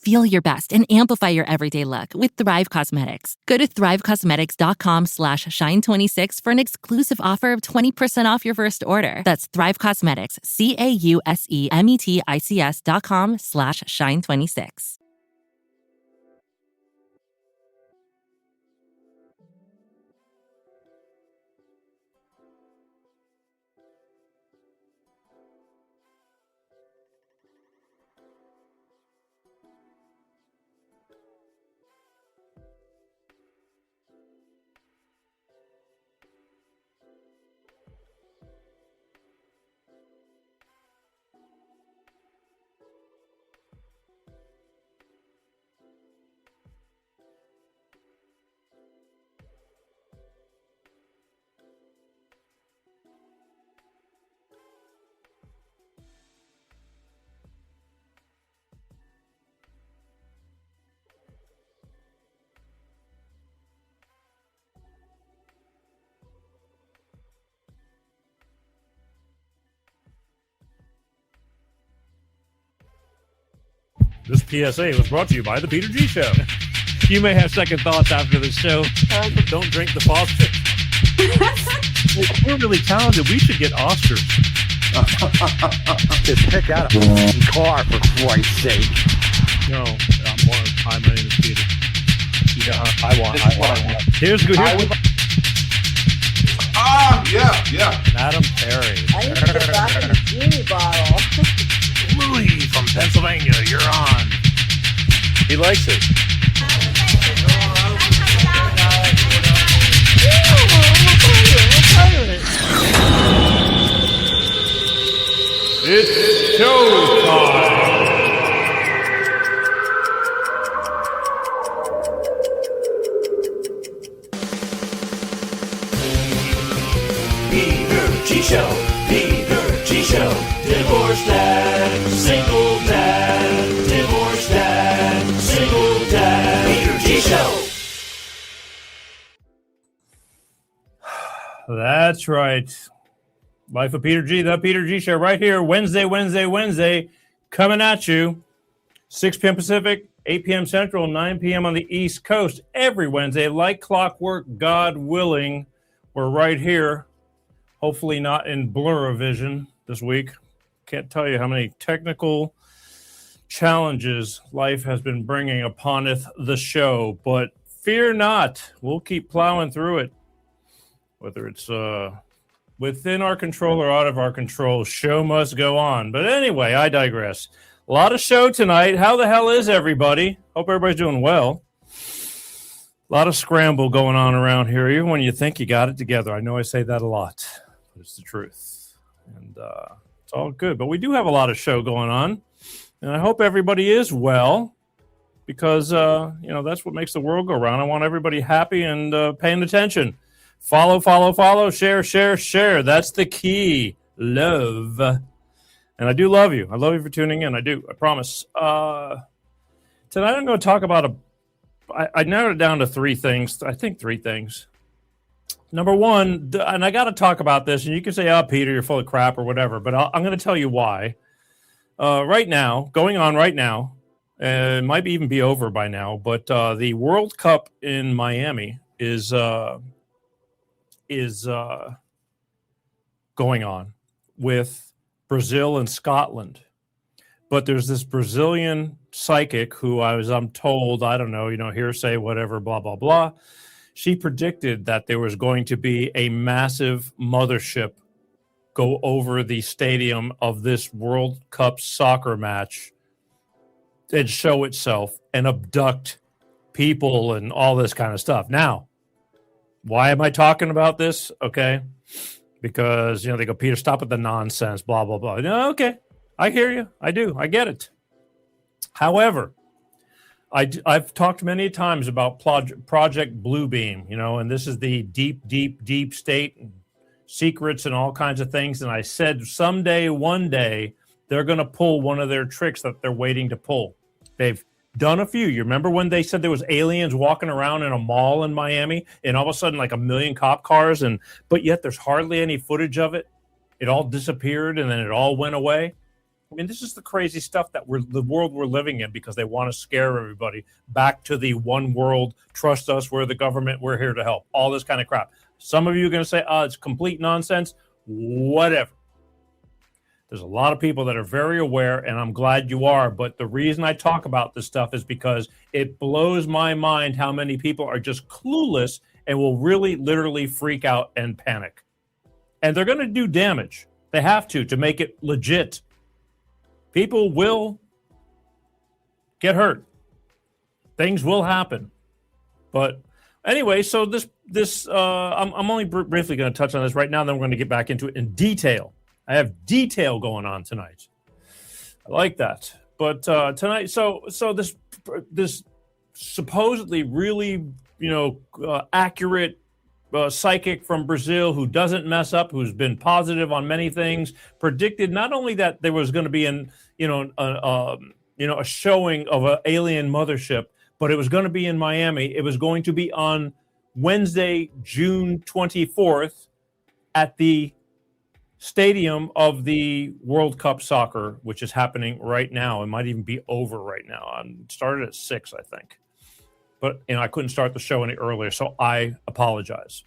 Feel your best and amplify your everyday look with Thrive Causemetics. Go to thrivecausemetics.com/shine26 for an exclusive offer of 20% off your first order. That's Thrive Causemetics, CAUSEMETICS.com/shine26. This PSA was brought to you by The Peter G Show. You may have second thoughts after the show. Don't drink the faucet. We're really talented. We should get Oscars. Just pick out a car, for Christ's sake. No, hi, my name is Peter. Yeah, I want. Here's good. Yeah. Madam Perry. I need to get back in the genie bottle. Louis from Pennsylvania, you're on. He likes it. It's showtime. Peter G Show. Peter G Show. Divorce dad, single dad. Divorce dad, single dad. Peter G Show. That's right. Life of Peter G, The Peter G Show, right here, Wednesday, coming at you. 6 p.m. Pacific, 8 p.m. Central, 9 p.m. on the East Coast. Every Wednesday, like clockwork, God willing, we're right here. Hopefully not in blur-o-vision this week. Can't tell you how many technical challenges life has been bringing uponeth the show. But fear not, we'll keep plowing through it. Whether it's within our control or out of our control, show must go on. But anyway, I digress. A lot of show tonight. How the hell is everybody? Hope everybody's doing well. A lot of scramble going on around here, even when you think you got it together. I know I say that a lot, but it's the truth. And it's all good. But we do have a lot of show going on. And I hope everybody is well because, that's what makes the world go round. I want everybody happy and paying attention. Follow, share. That's the key. Love. And I do love you. I love you for tuning in. I do. I promise. Tonight I'm going to talk about I narrowed it down to 3 things. I think 3 things. Number one, and I got to talk about this, and you can say, oh, Peter, you're full of crap or whatever, but I'm going to tell you why. Right now, going on right now, it might even be over by now, but the World Cup in Miami is going on with Brazil and Scotland. But there's this Brazilian psychic who I'm told, I don't know, hearsay, whatever, blah, blah, blah. She predicted that there was going to be a massive mothership go over the stadium of this World Cup soccer match and show itself and abduct people and all this kind of stuff. Now, why am I talking about this? Okay. Because, they go, Peter, stop with the nonsense, blah, blah, blah. No, okay. I hear you. I do. I get it. However, I've talked many times about Project Bluebeam, and this is the deep state and secrets and all kinds of things. And I said someday, one day, they're going to pull one of their tricks that they're waiting to pull. They've done a few. You remember when they said there was aliens walking around in a mall in Miami and all of a sudden like 1 million cop cars, but yet there's hardly any footage of it. It all disappeared and then it all went away. I mean, this is the crazy stuff that the world we're living in, because they want to scare everybody back to the one world, trust us, we're the government, we're here to help, all this kind of crap. Some of you are going to say, oh, it's complete nonsense. Whatever. There's a lot of people that are very aware, and I'm glad you are. But the reason I talk about this stuff is because it blows my mind how many people are just clueless and will really literally freak out and panic. And they're going to do damage. They have to make it legit. People will get hurt. Things will happen. But anyway, so I'm only briefly going to touch on this right now, then we're going to get back into it in detail. I have detail going on tonight. I like that. But tonight, so this supposedly really, accurate psychic from Brazil who doesn't mess up, who's been positive on many things, predicted not only that there was going to be a showing of an alien mothership, but it was going to be in Miami. It was going to be on Wednesday, June 24th at the stadium of the World Cup soccer, which is happening right now. It might even be over right now. It started at 6, I think. But I couldn't start the show any earlier, so I apologize.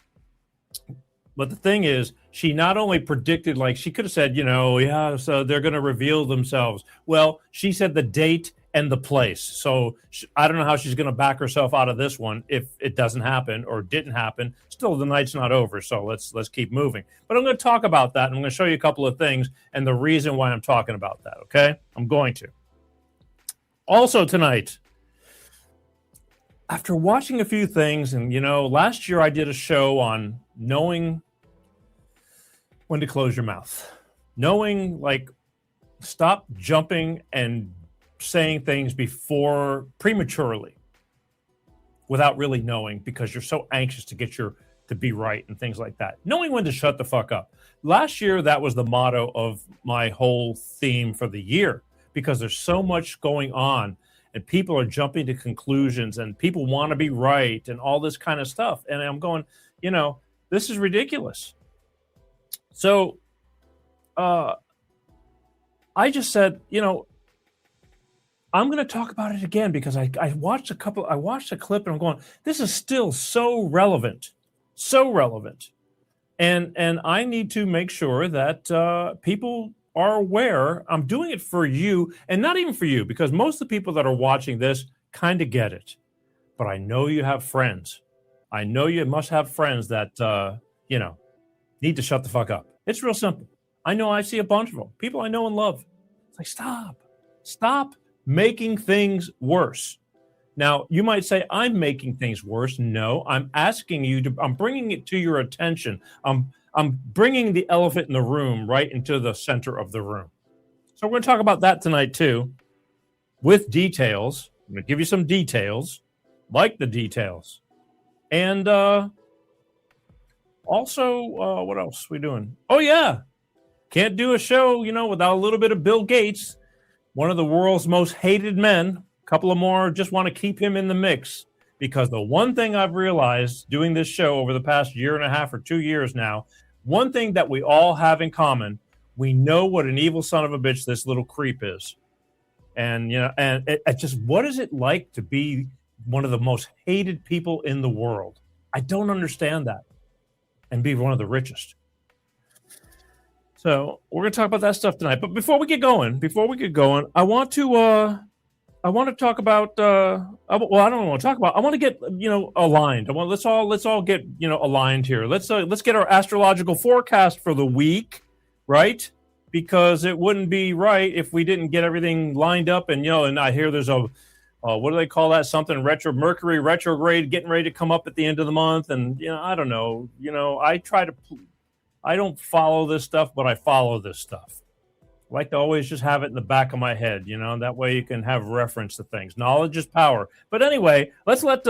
But the thing is, she not only predicted, like she could have said, so they're going to reveal themselves. Well, she said the date and the place. So I don't know how she's going to back herself out of this one if it doesn't happen or didn't happen. Still, the night's not over, so let's keep moving. But I'm going to talk about that, and I'm going to show you a couple of things and the reason why I'm talking about that, okay? I'm going to. Also tonight, after watching a few things, and, last year I did a show on knowing when to close your mouth. Knowing, stop jumping and saying things prematurely without really knowing, because you're so anxious to get to be right and things like that. Knowing when to shut the fuck up. Last year, that was the motto of my whole theme for the year, because there's so much going on and people are jumping to conclusions and people want to be right and all this kind of stuff. And I'm going, this is ridiculous. So I just said, I'm going to talk about it again, because I watched a clip and I'm going, this is still so relevant. And I need to make sure that people are aware. I'm doing it for you, and not even for you, because most of the people that are watching this kind of get it. But I know you have friends. I know you must have friends that, need to shut the fuck up. It's real simple. I know I see a bunch of them. People I know and love. It's like, stop making things worse. Now, you might say, I'm making things worse. No, I'm asking you I'm bringing it to your attention. I'm bringing the elephant in the room right into the center of the room. So we're going to talk about that tonight too, with details. I'm going to give you some details, like the details. And also, what else are we doing? Oh, yeah. Can't do a show, without a little bit of Bill Gates, one of the world's most hated men. A couple of more just want to keep him in the mix, because the one thing I've realized doing this show over the past year and a half or 2 years now, one thing that we all have in common, we know what an evil son of a bitch this little creep is. And, it just, what is it like to be one of the most hated people in the world? I don't understand that. And be one of the richest. So we're going to talk about that stuff tonight. But before we get going, I want to talk about. I don't want to talk about. I want to get aligned. Let's all get aligned here. Let's get our astrological forecast for the week, right? Because it wouldn't be right if we didn't get everything lined up. And and I hear there's a what do they call that? Something Mercury retrograde getting ready to come up at the end of the month. And I don't know. I don't follow this stuff, but I follow this stuff. I like to always just have it in the back of my head, that way you can have reference to things. Knowledge is power. But anyway, let's let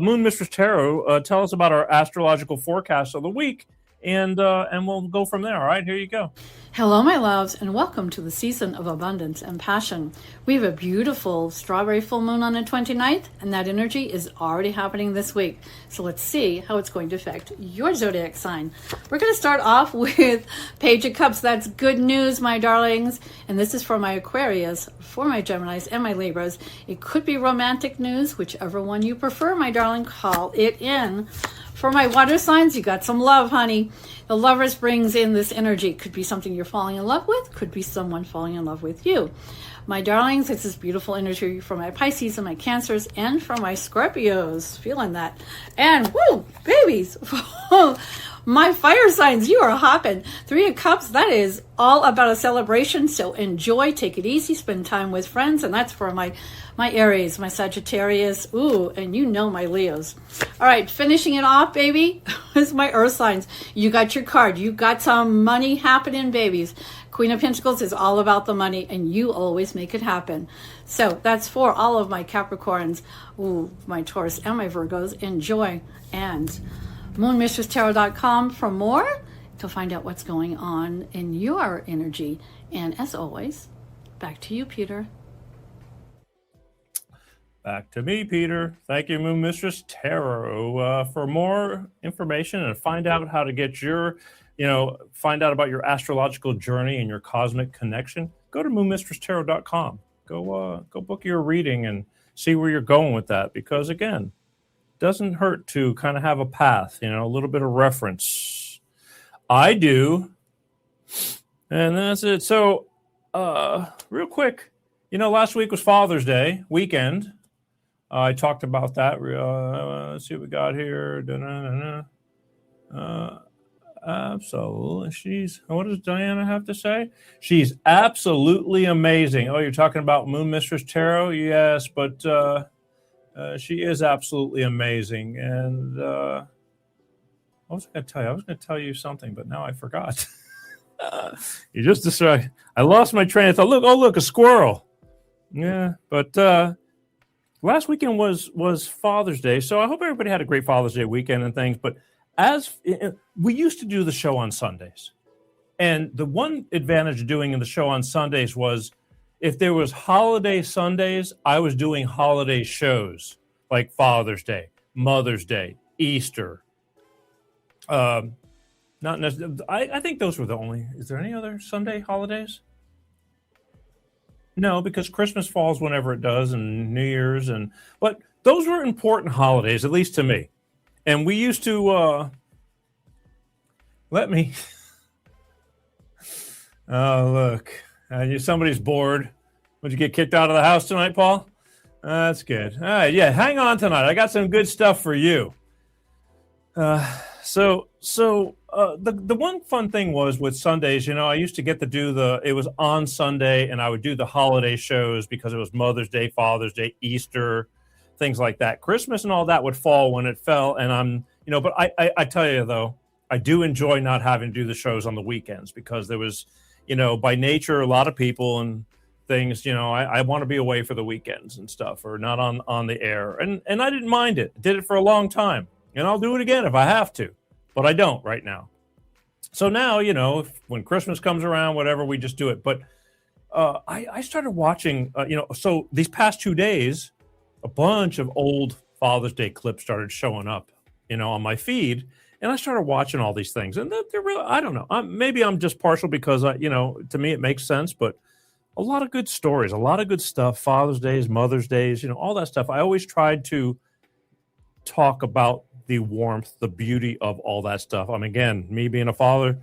Moon Mistress Tarot tell us about our astrological forecast of the week. and we'll go from there. All right, here you go. Hello, my loves, and welcome to the season of abundance and passion. We have a beautiful strawberry full moon on the 29th, and that energy is already happening this week. So let's see how it's going to affect your zodiac sign. We're going to start off with Page of Cups. That's good news, my darlings. And this is for my Aquarius, for my Geminis, and my Libras. It could be romantic news, whichever one you prefer, my darling. Call it in. For my water signs, you got some love, honey. The Lovers brings in this energy. Could be something you're falling in love with. Could be someone falling in love with you. My darlings, it's this beautiful energy for my Pisces and my Cancers and for my Scorpios. Feeling that. And, woo, babies. My fire signs, you are hopping. 3 of Cups, that is all about a celebration. So enjoy, take it easy, spend time with friends. And that's for my Aries, my Sagittarius, ooh, and you know my Leos. All right, finishing it off, baby, is my Earth signs. You got your card. You got some money happening, babies. Queen of Pentacles is all about the money, and you always make it happen. So that's for all of my Capricorns, ooh, my Taurus, and my Virgos. Enjoy. And moonmistresstarot.com for more to find out what's going on in your energy. And as always, back to you, Peter. Back to me, Peter. Thank you, Moon Mistress Tarot. For more information and find out how to get your, find out about your astrological journey and your cosmic connection, go to moonmistresstarot.com. Go book your reading and see where you're going with that. Because again, it doesn't hurt to kind of have a path, a little bit of reference. I do. And that's it. So, real quick, last week was Father's Day weekend. I talked about that. Let's see what we got here. Absolutely. What does Diana have to say? She's absolutely amazing. Oh, you're talking about Moon Mistress Tarot? Yes, but she is absolutely amazing. And what was I going to tell you? I was going to tell you something, but now I forgot. You just destroyed. I lost my train of thought. Look, a squirrel. Yeah, but last weekend was Father's Day, so I hope everybody had a great Father's Day weekend and things. But as we used to do the show on Sundays, and the one advantage of doing the show on Sundays was if there was holiday Sundays, I was doing holiday shows like Father's Day, Mother's Day, Easter. Not necessarily. I think those were the only. Is there any other Sunday holidays? No, because Christmas falls whenever it does, and New Year's, but those were important holidays, at least to me. And we used to let me. Oh, look, somebody's bored. Would you get kicked out of the house tonight, Paul? That's good. All right, yeah, hang on tonight. I got some good stuff for you. So the one fun thing was with Sundays, I used to get to do it was on Sunday, and I would do the holiday shows because it was Mother's Day, Father's Day, Easter, things like that. Christmas and all that would fall when it fell. And but I tell you though, I do enjoy not having to do the shows on the weekends because there was, by nature, a lot of people and things, I want to be away for the weekends and stuff, or not on the air. And I didn't mind it. Did it for a long time. And I'll do it again if I have to. But I don't right now. So now, when Christmas comes around, whatever, we just do it. But I started watching, so these past 2 days, a bunch of old Father's Day clips started showing up, on my feed. And I started watching all these things. And they're really, I don't know. Maybe I'm just partial because, to me it makes sense. But a lot of good stories, a lot of good stuff. Father's Days, Mother's Days, all that stuff. I always tried to talk about the warmth, the beauty of all that stuff. Again, me being a father,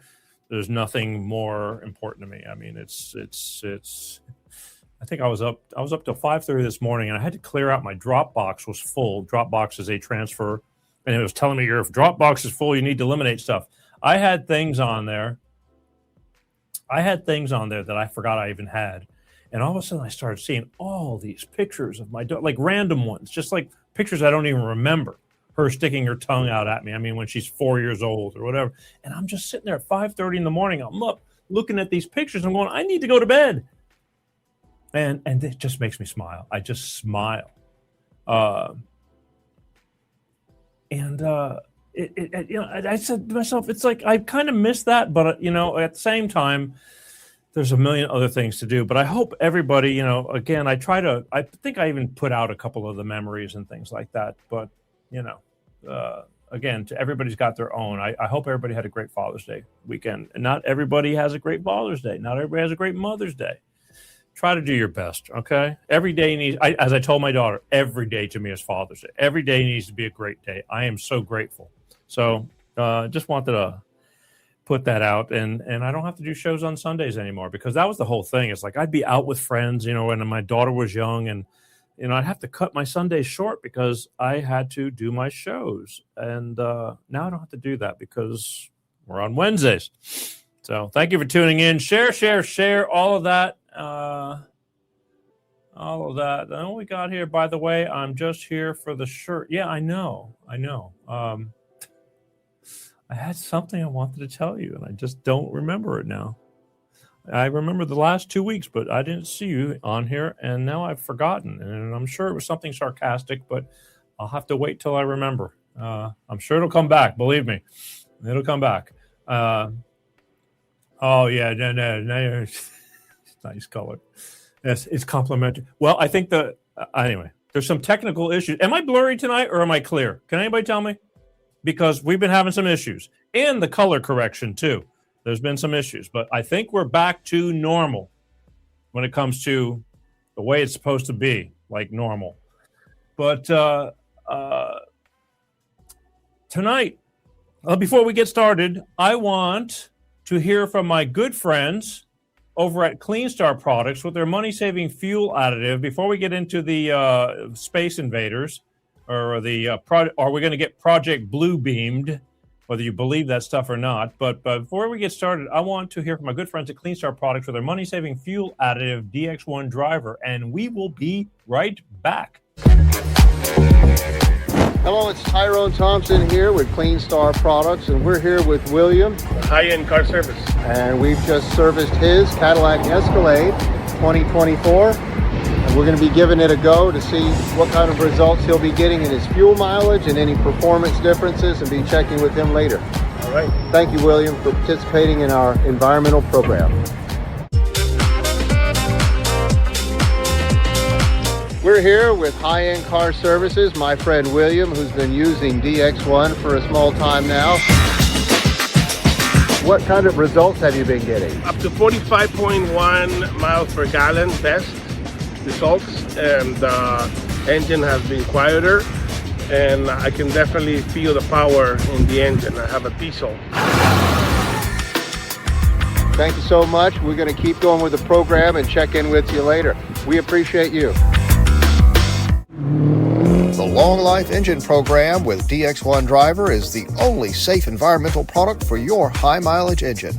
there's nothing more important to me. It's I think I was up till 5:30 this morning, and I had to clear out my Dropbox was full. Dropbox is a transfer, and it was telling me if Dropbox is full, you need to eliminate stuff. I had things on there that I forgot I even had. And all of a sudden I started seeing all these pictures of my daughter, like random ones, just like pictures I don't even remember. Her sticking her tongue out at me. When she's 4 years old or whatever. And I'm just sitting there at 5:30 in the morning. I'm up looking at these pictures. I'm going, I need to go to bed. And it just makes me smile. I just smile. I said to myself, it's like I kind of miss that, but at the same time, there's a million other things to do. But I hope everybody, again, I think I even put out a couple of the memories and things like that. But again, everybody's got their own. I hope everybody had a great Father's Day weekend. And not everybody has a great Father's Day. Not everybody has a great Mother's Day. Try to do your best, okay? Every day needs, as I told my daughter, every day to me is Father's Day. Every day needs to be a great day. I am so grateful. So just wanted to put that out. And I don't have to do shows on Sundays anymore, because that was the whole thing. It's like I'd be out with friends, when my daughter was young, and I'd have to cut my Sundays short because I had to do my shows. And now I don't have to do that because we're on Wednesdays. So thank you for tuning in. Share all of that. All of that. And what we got here, by the way, I'm just here for the shirt. Yeah, I know. I had something I wanted to tell you, and I just don't remember it now. I remember the last 2 weeks, but I didn't see you on here, and now I've forgotten. And I'm sure it was something sarcastic, but I'll have to wait till I remember. I'm sure it'll come back. Believe me, it'll come back. Oh yeah, no. It's nice color. Yes, it's complimentary. Well, I think anyway, there's some technical issues. Am I blurry tonight, or am I clear? Can anybody tell me? Because we've been having some issues, and the color correction too. There's been some issues, but I think we're back to normal when it comes to the way it's supposed to be, like normal. But tonight, before we get started, I want to hear from my good friends over at Clean Star Products with their money-saving fuel additive. Before we get into the Space Invaders, or are we going to get Project Blue beamed, whether you believe that stuff or not. But before we get started, I want to hear from my good friends at Clean Star Products with their money-saving fuel additive DX1 driver, and we will be right back. Hello, it's Tyrone Thompson here with Clean Star Products, and we're here with William. High-end car service. And we've just serviced his Cadillac Escalade 2024. And we're going to be giving it a go to see what kind of results he'll be getting in his fuel mileage and any performance differences, and be checking with him later. All right. Thank you, William, for participating in our environmental program. We're here with High-End Car Services, my friend William, who's been using DX1 for a small time now. What kind of results have you been getting? Up to 45.1 miles per gallon best results, and the engine has been quieter, and I can definitely feel the power in the engine. I have a diesel. Thank you so much. We're going to keep going with the program and check in with you later. We appreciate you. The Long Life Engine program with DX1 Driver is the only safe environmental product for your high mileage engine.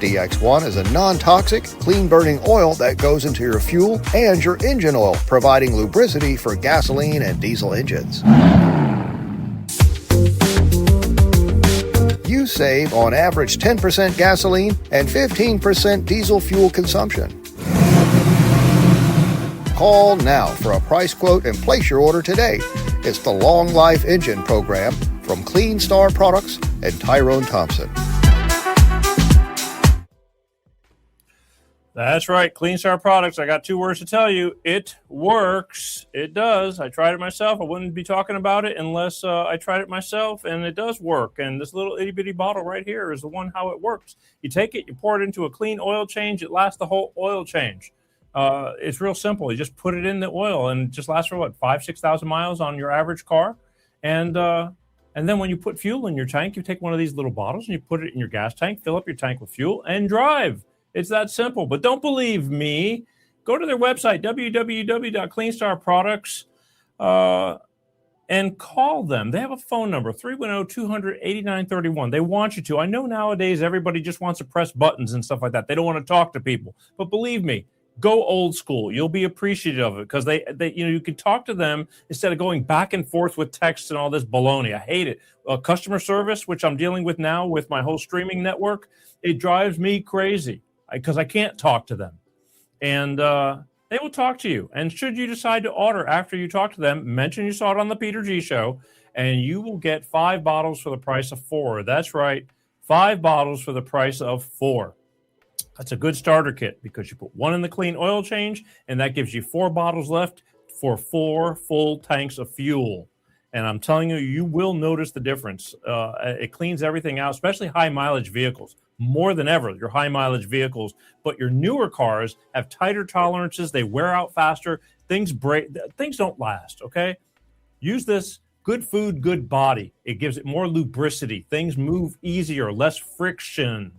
DX1 is a non-toxic, clean-burning oil that goes into your fuel and your engine oil, providing lubricity for gasoline and diesel engines. You save on average 10% gasoline and 15% diesel fuel consumption. Call now for a price quote and place your order today. It's the Long Life Engine program from Clean Star Products and Tyrone Thompson. That's right, Clean Star Products. I got 2 words to tell you. It works. It does. I tried it myself. I wouldn't be talking about it unless I tried it myself, and it does work. And this little itty-bitty bottle right here is the one how it works. You take it, you pour it into a clean oil change. It lasts the whole oil change. It's real simple. You just put it in the oil, and it just lasts for 5,000-6,000 miles on your average car. And then when you put fuel in your tank, you take one of these little bottles and you put it in your gas tank, fill up your tank with fuel, and drive. It's that simple. But don't believe me. Go to their website, www.cleanstarproducts, and call them. They have a phone number, 310-200-8931. They want you to. I know nowadays everybody just wants to press buttons and stuff like that. They don't want to talk to people. But believe me, go old school. You'll be appreciative of it, because they you can talk to them instead of going back and forth with texts and all this baloney. I hate it. Customer service, which I'm dealing with now with my whole streaming network, it drives me crazy because I can't talk to them. And They will talk to you. And should you decide to order after you talk to them, mention you saw it on the Peter G Show, and you will get 5 bottles for the price of 4. That's right, 5 bottles for the price of 4. That's a good starter kit because you put 1 in the clean oil change, and that gives you 4 bottles left for 4 full tanks of fuel. And I'm telling you, you will notice the difference. It cleans everything out, especially high mileage vehicles, more than ever, your high mileage vehicles. But your newer cars have tighter tolerances. They wear out faster. Things break. Things don't last, okay? Use this. Good food, good body. It gives it more lubricity. Things move easier, less friction.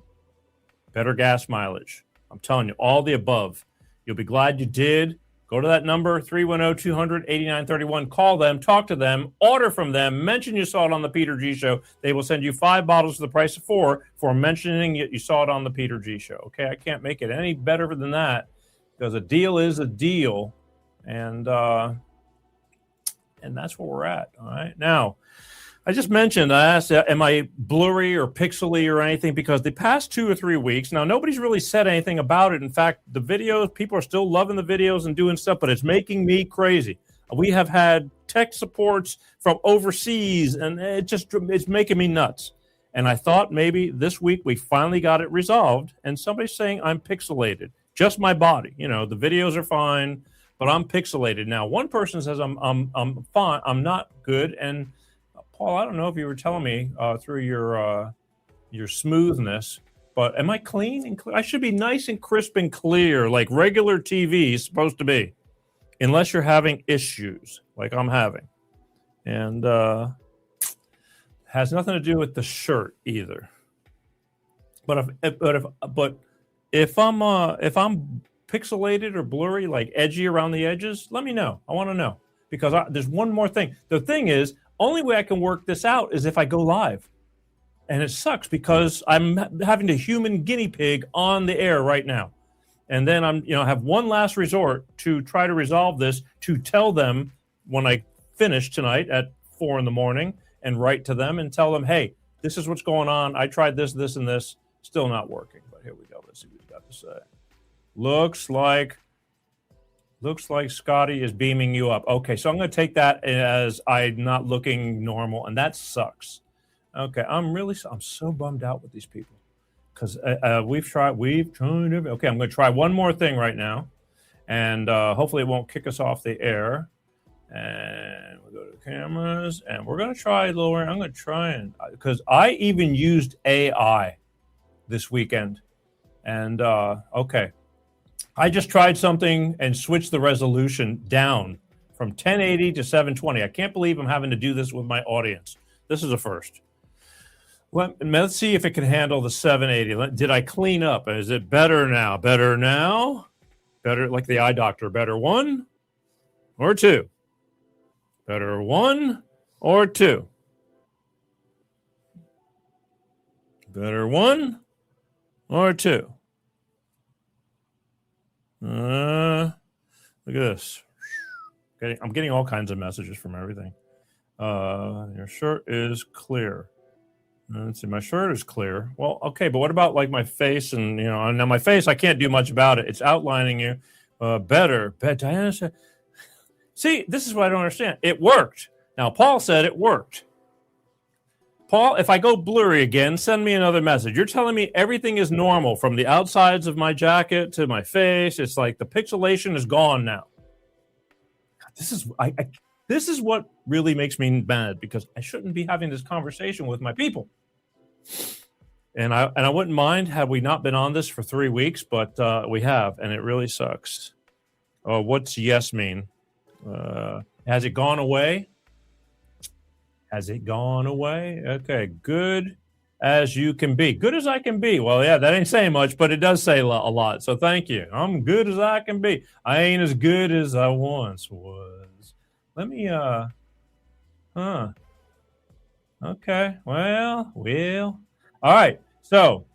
Better gas mileage. I'm telling you, all the above. You'll be glad you did. Go to that number, 310-200-8931. Call them, talk to them, order from them, mention you saw it on the Peter G Show. They will send you 5 bottles for the price of 4 for mentioning you saw it on the Peter G Show. Okay, I can't make it any better than that because a deal is a deal. And that's where we're at. All right. Now, I just mentioned, I asked, am I blurry or pixely or anything? Because the past 2 or 3 weeks, now nobody's really said anything about it. In fact, the videos, people are still loving the videos and doing stuff, but it's making me crazy. We have had tech supports from overseas, and it's making me nuts. And I thought maybe this week we finally got it resolved, and somebody's saying I'm pixelated. Just my body. You know, the videos are fine, but I'm pixelated. Now, one person says I'm fine, I'm not good, and Paul, I don't know if you were telling me through your smoothness, but am I clean and clear? I should be nice and crisp and clear, like regular TV is supposed to be, unless you're having issues like I'm having, and has nothing to do with the shirt either. But if I'm pixelated or blurry, like edgy around the edges, let me know. I want to know because there's one more thing. The thing is, only way I can work this out is if I go live. And it sucks because I'm having to human guinea pig on the air right now. And then I'm, have one last resort to try to resolve this, to tell them when I finish tonight at 4 a.m. and write to them and tell them, hey, this is what's going on. I tried this, this, and this. Still not working. But here we go. Let's see what he's got to say. Looks like Scotty is beaming you up. Okay, so I'm going to take that as I'm not looking normal, and that sucks. Okay, I'm so bummed out with these people because we've tried everything. Okay, I'm going to try one more thing right now, and hopefully it won't kick us off the air. And we'll go to cameras, and we're going to try lowering. I'm going to try because I even used AI this weekend, and okay. I just tried something and switched the resolution down from 1080 to 720. I can't believe I'm having to do this with my audience. This is a first. Let's see if it can handle the 780. Did I clean up? Is it better now? Better now? Better like the eye doctor. Better 1 or 2? Better 1 or 2? Better 1 or 2? Look at this. I'm getting all kinds of messages from everything. Your shirt is clear. Let's see, my shirt is clear. Well, okay, but what about like my face? And now my face, I can't do much about it. It's outlining you better. Diana said, see, this is what I don't understand. It worked. Now, Paul said it worked. Paul, if I go blurry again, send me another message. You're telling me everything is normal from the outsides of my jacket to my face. It's like the pixelation is gone now. God, this is what really makes me mad because I shouldn't be having this conversation with my people. And I wouldn't mind had we not been on this for 3 weeks, but we have, and it really sucks. Oh, what's yes mean? Has it gone away? Has it gone away? Okay, good as you can be. Good as I can be. Well, yeah, that ain't saying much, but it does say a lot. So thank you. I'm good as I can be. I ain't as good as I once was. Let me, Okay, well. All right, so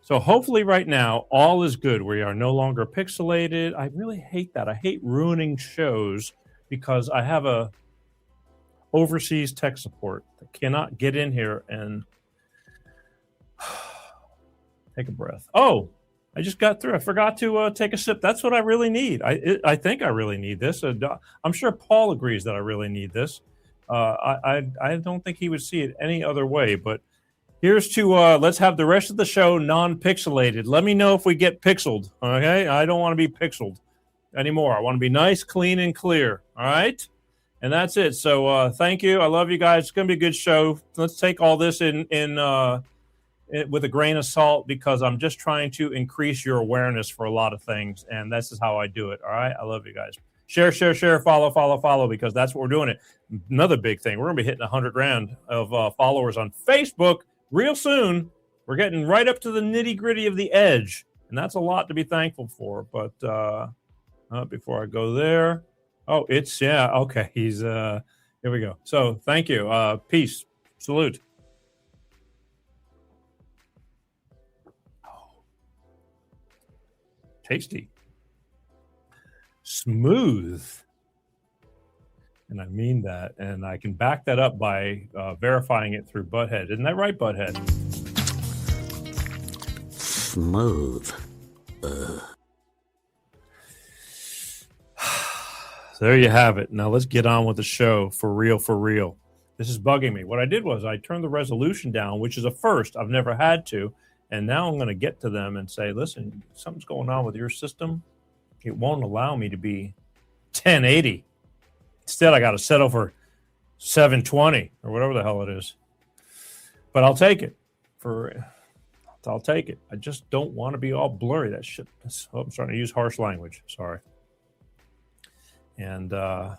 hopefully right now, all is good. We are no longer pixelated. I really hate that. I hate ruining shows because I have a overseas tech support that cannot get in here and take a breath. Oh, I just got through. I forgot to take a sip. That's what I really need. I think I really need this. I'm sure Paul agrees that I really need this. I don't think he would see it any other way. But here's to let's have the rest of the show non-pixelated. Let me know if we get pixeled. Okay, I don't want to be pixeled anymore. I want to be nice, clean, and clear. All right, and that's it. So thank you. I love you guys. It's gonna be a good show. Let's take all this in with a grain of salt, because I'm just trying to increase your awareness for a lot of things, and this is how I do it. All right, I love you guys. Share, follow, because that's what we're doing. It. Another big thing, we're gonna be hitting 100 grand of followers on Facebook real soon. We're getting right up to the nitty gritty of the edge, and that's a lot to be thankful for. But before I go there, okay, he's here we go. So thank you. Peace, salute. Tasty, smooth, and I mean that, and I can back that up by verifying it through Butthead. Isn't that right, Butthead? Smooth. There you have it. Now let's get on with the show for real, for real. This is bugging me. What I did was I turned the resolution down, which is a first. I've never had to. And now I'm going to get to them and say, listen, something's going on with your system. It won't allow me to be 1080. Instead, I got to settle for 720 or whatever the hell it is. But I'll take it. I'll take it. I just don't want to be all blurry. That shit. I'm starting to use harsh language. Sorry. And, God,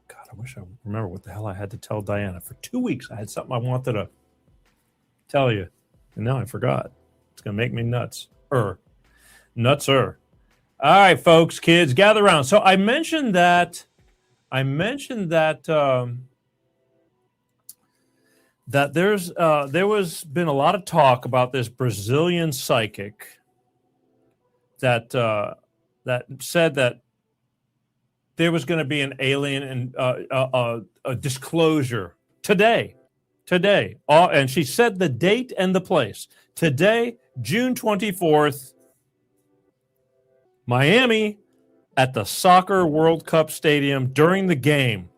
I wish I remember what the hell I had to tell Diana. For 2 weeks, I had something I wanted to tell you. And now I forgot. It's going to make me nuts. Nutser. All right, folks, kids, gather around. So I mentioned that there was been a lot of talk about this Brazilian psychic that said that there was going to be an alien and a disclosure today. And she said the date and the place. Today, June 24th, Miami at the Soccer World Cup Stadium during the game.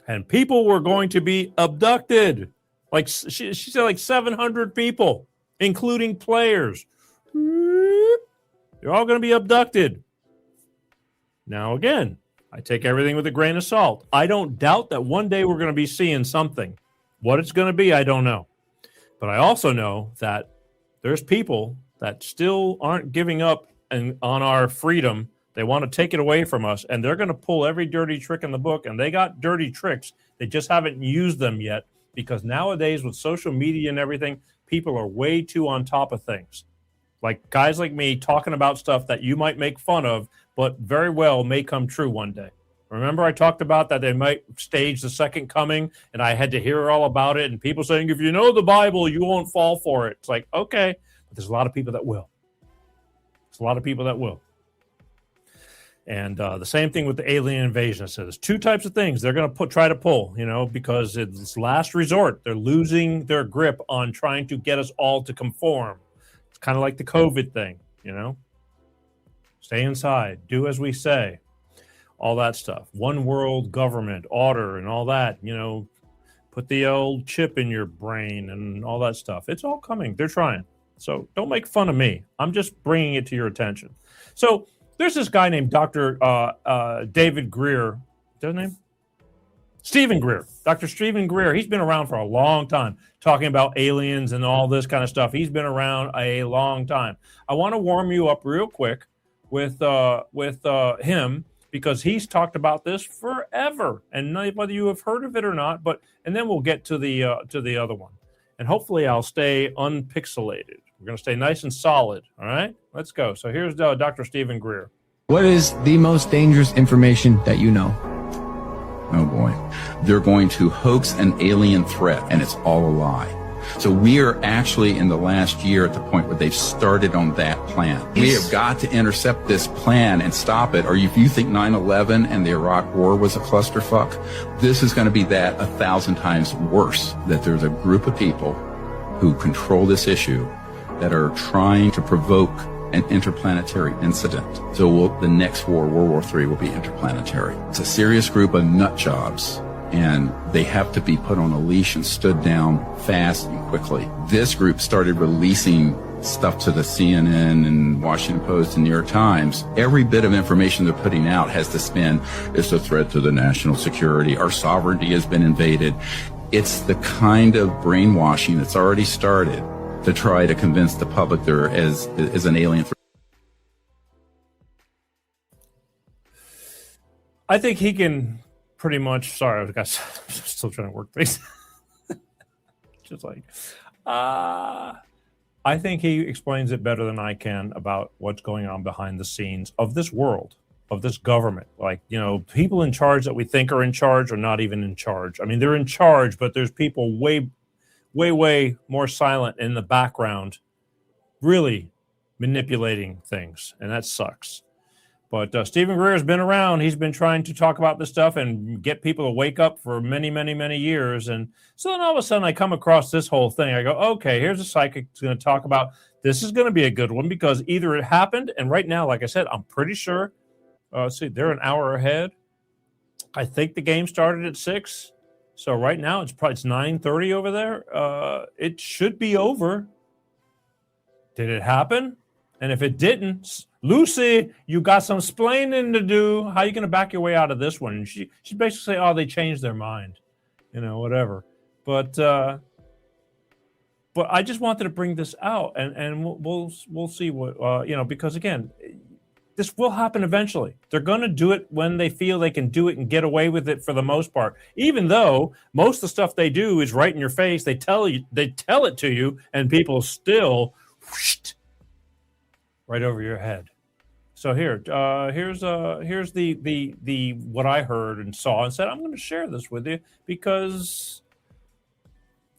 And people were going to be abducted. Like she said, like 700 people, including players. They're all going to be abducted. Now, again, I take everything with a grain of salt. I don't doubt that one day we're going to be seeing something. What it's going to be, I don't know. But I also know that there's people that still aren't giving up on our freedom. They want to take it away from us, and they're going to pull every dirty trick in the book, and they got dirty tricks. They just haven't used them yet, because nowadays with social media and everything, people are way too on top of things. Like guys like me talking about stuff that you might make fun of, but very well may come true one day. Remember I talked about that they might stage the second coming, and I had to hear all about it, and people saying, if you know the Bible, you won't fall for it. It's like, okay, but there's a lot of people that will. And the same thing with the alien invasion. So there's two types of things they're going to try to pull, because it's last resort. They're losing their grip on trying to get us all to conform. It's kind of like the COVID thing, Stay inside, do as we say. All that stuff. One world government, order, and all that, put the old chip in your brain and all that stuff. It's all coming. They're trying. So don't make fun of me. I'm just bringing it to your attention. So there's this guy named Dr. David Greer. Is that his name? Stephen Greer. Dr. Stephen Greer. He's been around for a long time talking about aliens and all this kind of stuff. He's been around a long time. I want to warm you up real quick with him, because he's talked about this forever, and whether you have heard of it or not. And then we'll get to the other one, and hopefully I'll stay unpixelated. We're going to stay nice and solid. All right, let's go. So here's Dr. Stephen Greer. What is the most dangerous information that you know? Oh boy, they're going to hoax an alien threat, and it's all a lie. So we are actually in the last year at the point where they've started on that plan. We have got to intercept this plan and stop it. Or if you think 9/11 and the Iraq War was a clusterfuck, this is going to be that 1,000 times worse, that there's a group of people who control this issue that are trying to provoke an interplanetary incident. So the next war, World War III, will be interplanetary. It's a serious group of nut jobs, and they have to be put on a leash and stood down fast and quickly. This group started releasing stuff to the CNN and Washington Post and New York Times. Every bit of information they're putting out has to spin, it's a threat to the national security, our sovereignty has been invaded. It's the kind of brainwashing that's already started to try to convince the public there is an alien threat. I think he can pretty much. Sorry, I'm still trying to work things. Just like, I think he explains it better than I can about what's going on behind the scenes of this world, of this government. Like, people in charge that we think are in charge are not even in charge. I mean, they're in charge, but there's people way more silent in the background, really manipulating things, and that sucks. But Stephen Greer has been around. He's been trying to talk about this stuff and get people to wake up for many, many, many years. And so then all of a sudden I come across this whole thing. I go, okay, here's a psychic who's going to talk about this is going to be a good one because either it happened, and right now, like I said, I'm pretty sure, see, they're an hour ahead. I think the game started at 6. So right now it's 9:30 over there. It should be over. Did it happen? And if it didn't, Lucy, you got some splaining to do. How are you going to back your way out of this one? And she basically say, oh, they changed their mind, whatever. But I just wanted to bring this out, and we'll see what because again, this will happen eventually. They're going to do it when they feel they can do it and get away with it for the most part. Even though most of the stuff they do is right in your face, they tell it to you, and people still right over your head. So here's the what I heard and saw and said, I'm going to share this with you because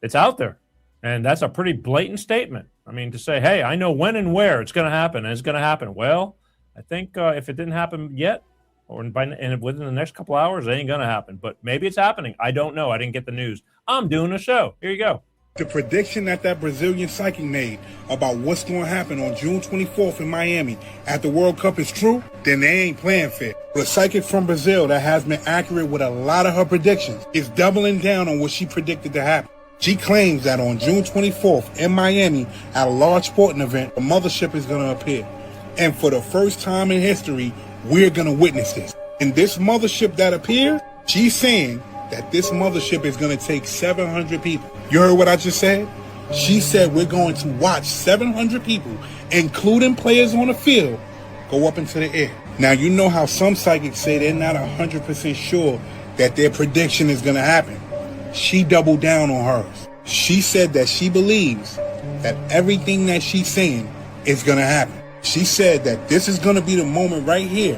it's out there. And that's a pretty blatant statement. I mean, to say, hey, I know when and where it's going to happen, and it's going to happen. Well, I think if it didn't happen yet, or within the next couple hours, it ain't going to happen. But maybe it's happening. I don't know. I didn't get the news. I'm doing a show. Here you go. The prediction that Brazilian psychic made about what's going to happen on June 24th in Miami at the World Cup is true, then they ain't playing fair. The psychic from Brazil that has been accurate with a lot of her predictions is doubling down on what she predicted to happen. She claims that on June 24th in Miami at a large sporting event, the mothership is going to appear. And for the first time in history, we're going to witness this. And this mothership that appears, she's saying that this mothership is going to take 700 people. You heard what I just said? She said we're going to watch 700 people, including players on the field, go up into the air. Now, you know how some psychics say they're not 100% sure that their prediction is going to happen. She doubled down on hers. She said that she believes that everything that she's saying is going to happen. She said that this is going to be the moment right here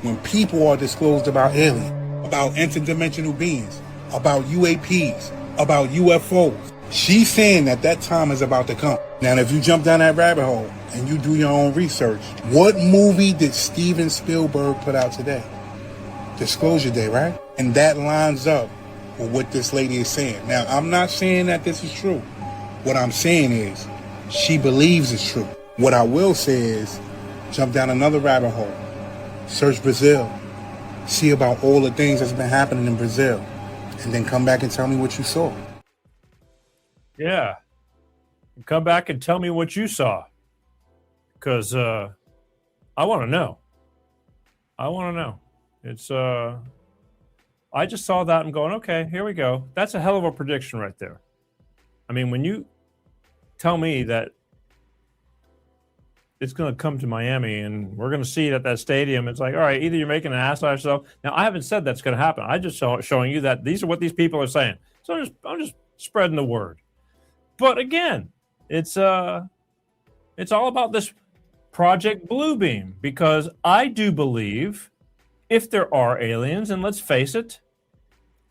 when people are disclosed about aliens, about interdimensional beings, about UAPs, about UFOs. She's saying that time is about to come. Now, if you jump down that rabbit hole and you do your own research, what movie did Steven Spielberg put out today? Disclosure Day, right? And that lines up with what this lady is saying. Now, I'm not saying that this is true. What I'm saying is she believes it's true. What I will say is jump down another rabbit hole. Search Brazil. See about all the things that's been happening in Brazil. And then come back and tell me what you saw. Yeah. Come back and tell me what you saw. Because I want to know. I want to know. It's I just saw that and going, okay, here we go. That's a hell of a prediction right there. I mean, when you tell me that it's going to come to Miami and we're going to see it at that stadium, it's like, all right, either you're making an ass out of yourself. Now, I haven't said that's going to happen. I just showing you that these are what these people are saying. So I'm just spreading the word. But again, it's all about this Project Bluebeam, because I do believe if there are aliens, and let's face it,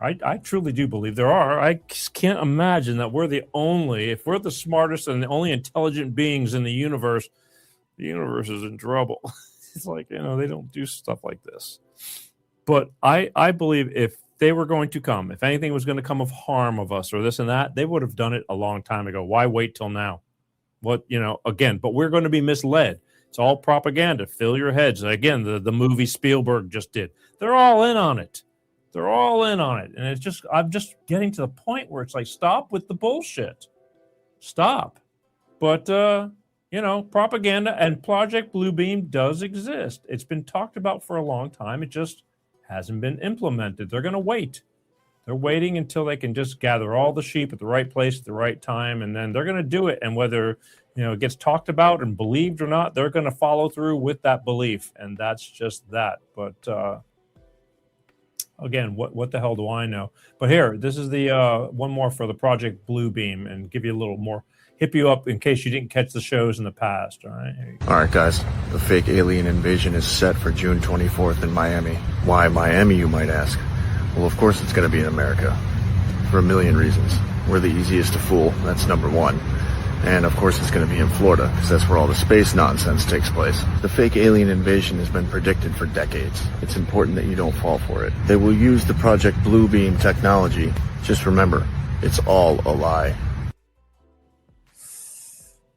I truly do believe there are. I can't imagine that if we're the smartest and the only intelligent beings in the universe is in trouble. It's like, they don't do stuff like this. But I believe if they were going to come, if anything was going to come of harm of us or this and that, they would have done it a long time ago. Why wait till now? Again, but we're going to be misled. It's all propaganda. Fill your heads. Again, the movie Spielberg just did. They're all in on it. And it's just, I'm just getting to the point where it's like, stop with the bullshit. Stop. But, propaganda and Project Bluebeam does exist. It's been talked about for a long time. It just hasn't been implemented. They're going to wait. They're waiting until they can just gather all the sheep at the right place at the right time, and then they're going to do it. And whether it gets talked about and believed or not, they're going to follow through with that belief, and that's just that. But again, what the hell do I know? But here, this is the one more for the Project Bluebeam, and give you a little more, hip you up in case you didn't catch the shows in the past. All right. All right, guys. The fake alien invasion is set for June 24th in Miami. Why Miami, you might ask? Well, of course it's going to be in America. For a million reasons. We're the easiest to fool. That's number one. And of course it's going to be in Florida, because that's where all the space nonsense takes place. The fake alien invasion has been predicted for decades. It's important that you don't fall for it. They will use the Project Bluebeam technology. Just remember, it's all a lie.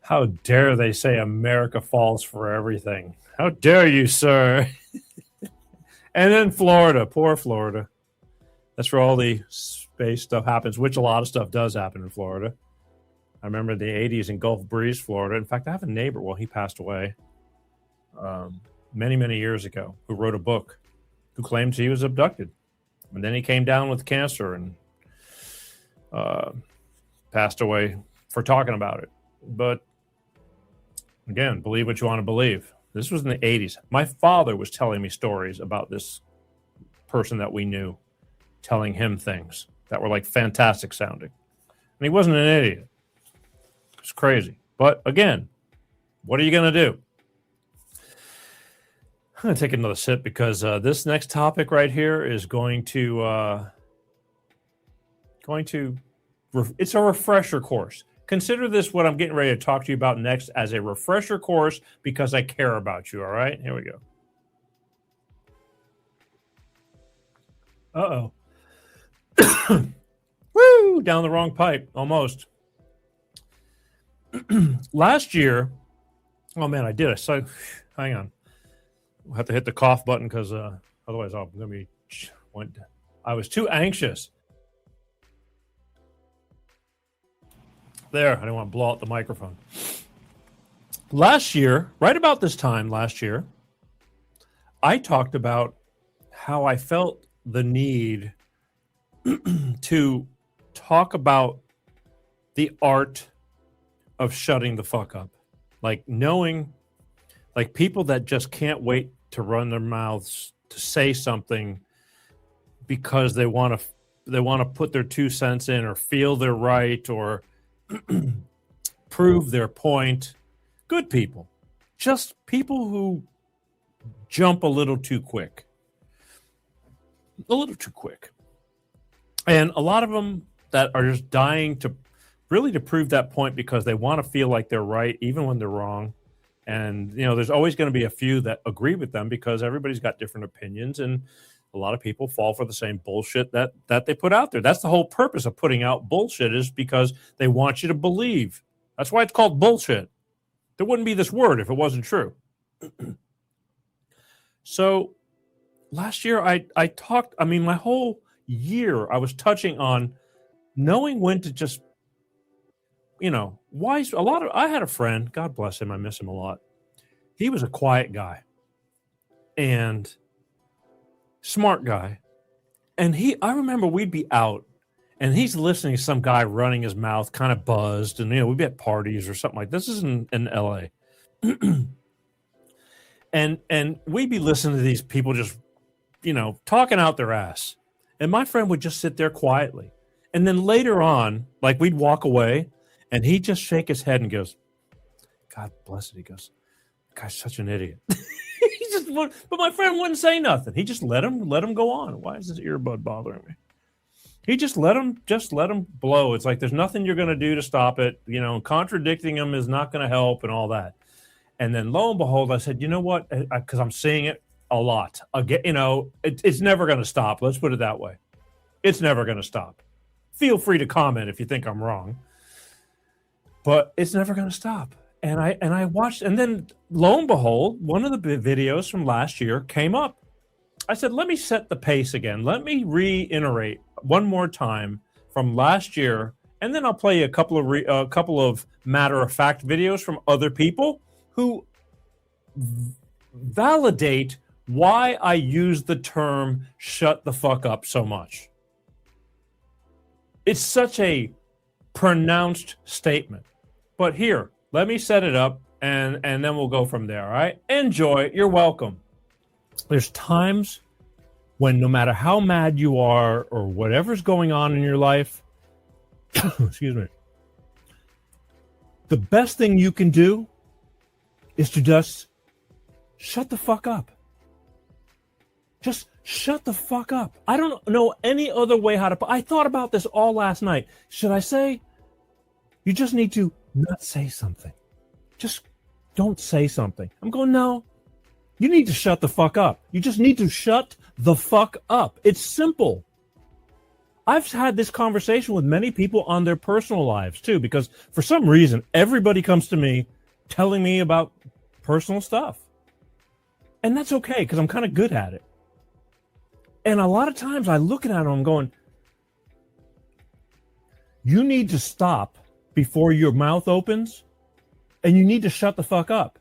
How dare they say America falls for everything? How dare you, sir? And then Florida, poor Florida. That's where all the space stuff happens, which a lot of stuff does happen in Florida. I remember the 80s in Gulf Breeze, Florida. In fact, I have a neighbor, he passed away many, many years ago, who wrote a book, who claims he was abducted. And then he came down with cancer and passed away for talking about it. But again, believe what you want to believe. This was in the 80s. My father was telling me stories about this person that we knew, telling him things that were like fantastic sounding. And he wasn't an idiot. It's crazy. But again, what are you going to do? I'm going to take another sip because this next topic right here is it's a refresher course. Consider this what I'm getting ready to talk to you about next as a refresher course because I care about you, all right? Here we go. Uh-oh. Woo! Down the wrong pipe, almost. Last year, oh man, I did. Hang on. I'll have to hit the cough button because otherwise I'm going to be... I was too anxious. There, I didn't want to blow out the microphone. Last year, right about this time last year, I talked about how I felt the need to talk about the art of shutting the fuck up. Like knowing, like people that just can't wait to run their mouths to say something because they want to put their 2 cents in or feel they're right or prove their point. Good people. Just people who jump a little too quick. A little too quick. And a lot of them that are just dying to prove that point because they want to feel like they're right even when they're wrong. And, there's always going to be a few that agree with them because everybody's got different opinions and a lot of people fall for the same bullshit that they put out there. That's the whole purpose of putting out bullshit is because they want you to believe. That's why it's called bullshit. There wouldn't be this word if it wasn't true. So last year I talked, my whole year I was touching on knowing when to just, I had a friend, God bless him, I miss him a lot. He was a quiet guy and smart guy. And I remember we'd be out and he's listening to some guy running his mouth, kind of buzzed. And, we'd be at parties or something like this. This is in LA. and we'd be listening to these people just, talking out their ass. And my friend would just sit there quietly. And then later on, like we'd walk away and he'd just shake his head and goes, God bless it. He goes, guy's such an idiot. But my friend wouldn't say nothing. He just let him go on. Why is this earbud bothering me? He just let him blow. It's like there's nothing you're going to do to stop it. Contradicting him is not going to help and all that. And then lo and behold, I said, you know what? Because I'm seeing it a lot. Again, it's never going to stop. Let's put it that way. It's never going to stop. Feel free to comment if you think I'm wrong. But it's never going to stop. And I watched, and then lo and behold, one of the videos from last year came up. I said, let me set the pace again. Let me reiterate one more time from last year, and then I'll play a couple of matter-of-fact videos from other people who validate why I use the term shut the fuck up so much. It's such a pronounced statement. But here, let me set it up, and then we'll go from there, all right? Enjoy. You're welcome. There's times when no matter how mad you are or whatever's going on in your life, excuse me, the best thing you can do is to just shut the fuck up. Just shut the fuck up. I don't know any other way how to... I thought about this all last night. Should I say, you just need to not say something? Just don't say something. I'm going, no. You need to shut the fuck up. You just need to shut the fuck up. It's simple. I've had this conversation with many people on their personal lives, too, because for some reason, everybody comes to me telling me about personal stuff. And that's okay, because I'm kind of good at it. And a lot of times I look at them and I'm going, you need to stop before your mouth opens, and you need to shut the fuck up.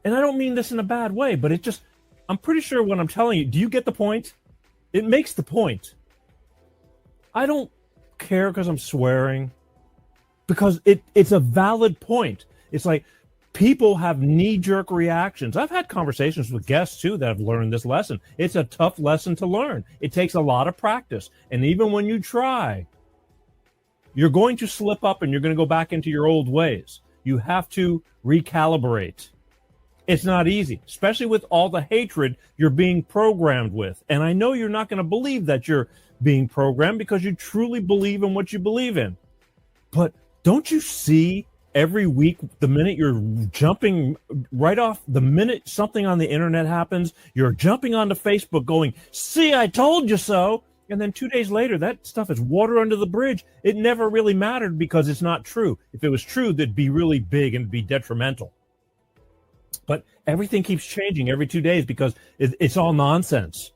And I don't mean this in a bad way, but it just, I'm pretty sure what I'm telling you, do you get the point? It makes the point. I don't care because I'm swearing, because it's a valid point. It's like people have knee-jerk reactions. I've had conversations with guests, too, that have learned this lesson. It's a tough lesson to learn. It takes a lot of practice. And even when you try, you're going to slip up and you're going to go back into your old ways. You have to recalibrate. It's not easy, especially with all the hatred you're being programmed with. And I know you're not going to believe that you're being programmed because you truly believe in what you believe in. But don't you see every week, the minute you're jumping right off, the minute something on the internet happens, you're jumping onto Facebook going, see, I told you so. And then 2 days later, that stuff is water under the bridge. It never really mattered because it's not true. If it was true, that'd be really big and be detrimental. But everything keeps changing every 2 days because it's all nonsense.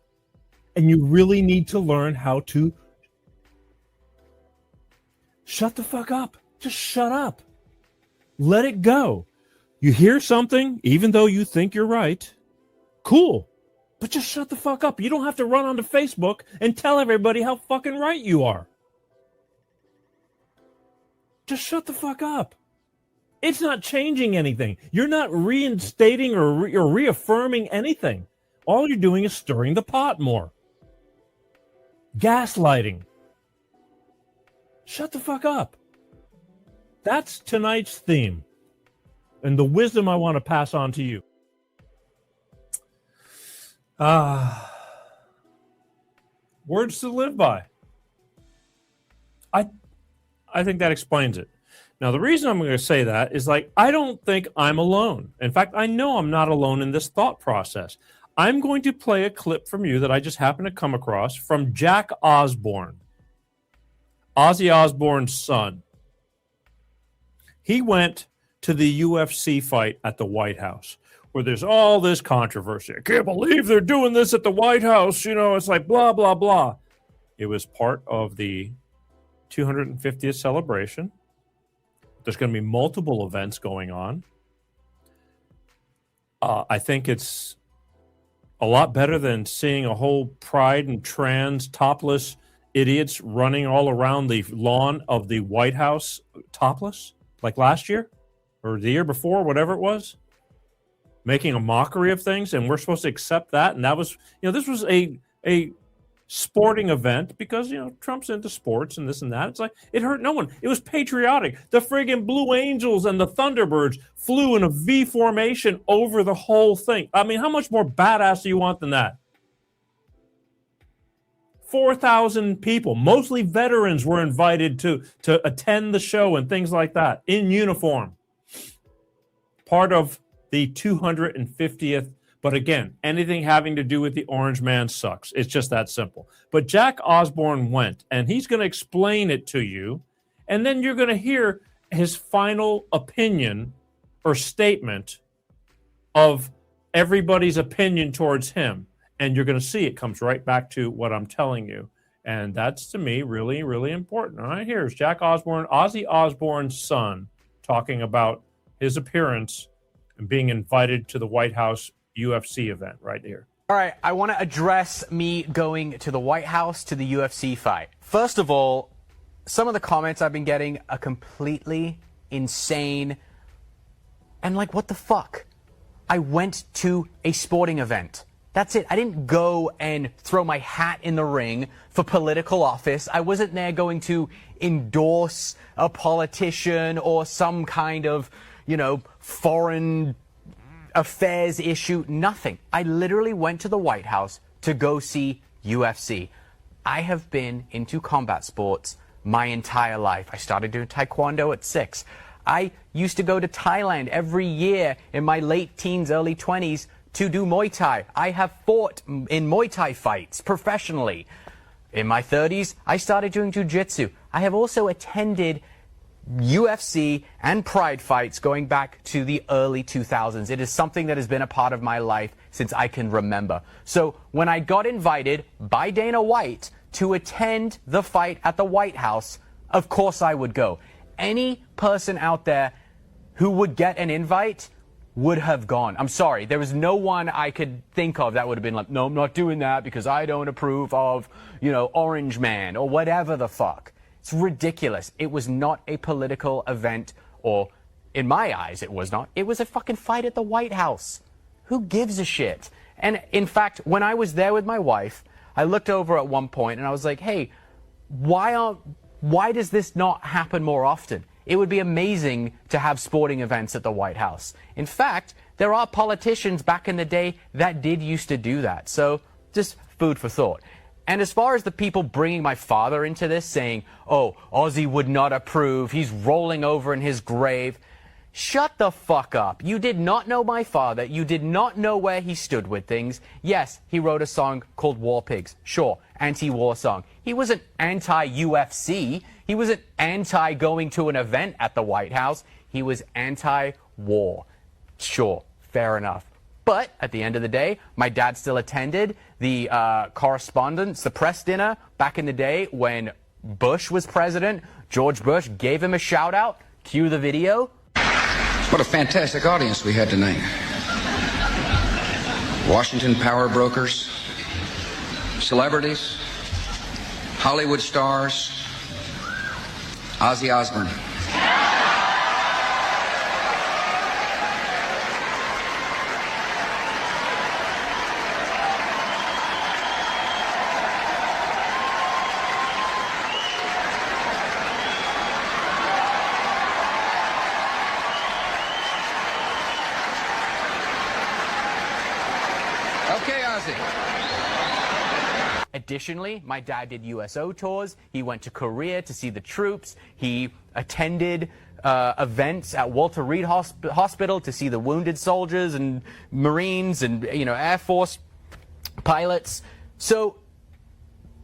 And you really need to learn how to shut the fuck up. Just shut up. Let it go. You hear something, even though you think you're right, cool. But just shut the fuck up. You don't have to run onto Facebook and tell everybody how fucking right you are. Just shut the fuck up. It's not changing anything. You're not reinstating or reaffirming anything. All you're doing is stirring the pot more. Gaslighting. Shut the fuck up. That's tonight's theme and the wisdom I want to pass on to you. Words to live by. I think that explains it. Now, the reason I'm going to say that is I don't think I'm alone. In fact, I know I'm not alone in this thought process. I'm going to play a clip from you that I just happened to come across from Jack Osbourne, Ozzy Osbourne's son. He went to the UFC fight at the White House, where there's all this controversy. I can't believe they're doing this at the White House. You know, it's like blah, blah, blah. It was part of the 250th celebration. There's going to be multiple events going on. I think it's a lot better than seeing a whole pride and trans topless idiots running all around the lawn of the White House topless, like last year or the year before, whatever it was, making a mockery of things. And we're supposed to accept that. And that was, this was a sporting event because, Trump's into sports and this and that. It's like, it hurt no one. It was patriotic. The friggin' Blue Angels and the Thunderbirds flew in a V formation over the whole thing. I mean, how much more badass do you want than that? 4,000 people, mostly veterans, were invited to attend the show and things like that in uniform. Part of the 250th. But again, anything having to do with the Orange Man sucks. It's just that simple. But Jack Osbourne went, and he's going to explain it to you. And then you're going to hear his final opinion or statement of everybody's opinion towards him. And you're going to see it comes right back to what I'm telling you. And that's, to me, really, really important. All right, here's Jack Osbourne, Ozzy Osbourne's son, talking about his appearance and being invited to the White House UFC event right here. All right, I want to address me going to the White House to the UFC fight. First of all, some of the comments I've been getting are completely insane. And like, what the fuck? I went to a sporting event. That's it. I didn't go and throw my hat in the ring for political office. I wasn't there going to endorse a politician or some kind of, foreign affairs issue. Nothing. I literally went to the White House to go see UFC. I have been into combat sports my entire life. I started doing Taekwondo at 6. I used to go to Thailand every year in my late teens, early 20s to do Muay Thai. I have fought in Muay Thai fights professionally. In my 30s, I started doing Jiu-Jitsu. I have also attended UFC and Pride fights going back to the early 2000s. It is something that has been a part of my life since I can remember. So when I got invited by Dana White to attend the fight at the White House, of course I would go. Any person out there who would get an invite would have gone. I'm sorry, there was no one I could think of that would have been like, no, I'm not doing that because I don't approve of, Orange Man or whatever the fuck. It's ridiculous. It was not a political event, or in my eyes, it was not. It was a fucking fight at the White House. Who gives a shit? And in fact, when I was there with my wife, I looked over at one point and I was like, hey, why does this not happen more often? It would be amazing to have sporting events at the White House. In fact, there are politicians back in the day that did used to do that. So just food for thought. And as far as the people bringing my father into this, saying, oh, Ozzy would not approve, he's rolling over in his grave. Shut the fuck up. You did not know my father. You did not know where he stood with things. Yes, he wrote a song called War Pigs. Sure, anti-war song. He wasn't anti-UFC. He wasn't anti-going to an event at the White House. He was anti-war. Sure, fair enough. But at the end of the day, my dad still attended the correspondence, the press dinner back in the day when Bush was president. George Bush gave him a shout out. Cue the video. What a fantastic audience we had tonight. Washington power brokers, celebrities, Hollywood stars, Ozzy Osbourne. Additionally, my dad did USO tours. He went to Korea to see the troops. He attended events at Walter Reed Hospital to see the wounded soldiers and Marines and, Air Force pilots. So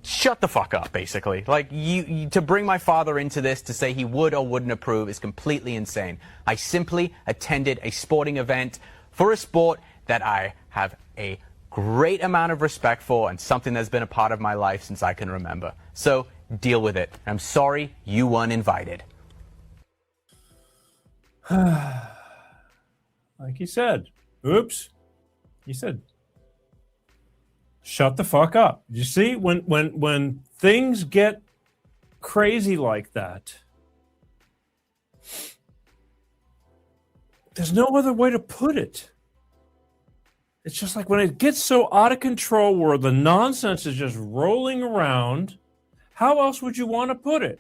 shut the fuck up, basically. Like, you to bring my father into this to say he would or wouldn't approve is completely insane. I simply attended a sporting event for a sport that I have a great amount of respect for and something that's been a part of my life since I can remember. So deal with it. I'm sorry you weren't invited. Like he said, oops. He said, shut the fuck up. You see, when things get crazy like that, there's no other way to put it. It's just like when it gets so out of control where the nonsense is just rolling around, how else would you want to put it?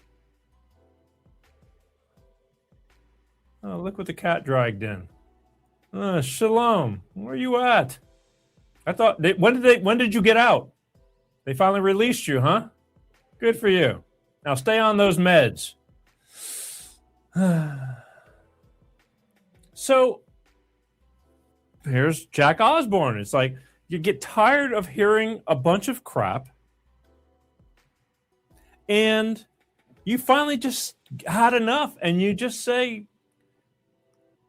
Oh, look what the cat dragged in. Shalom, where are you at? I thought, when did you get out? They finally released you, huh? Good for you. Now stay on those meds. So, here's Jack Osbourne. It's like you get tired of hearing a bunch of crap and you finally just had enough and you just say,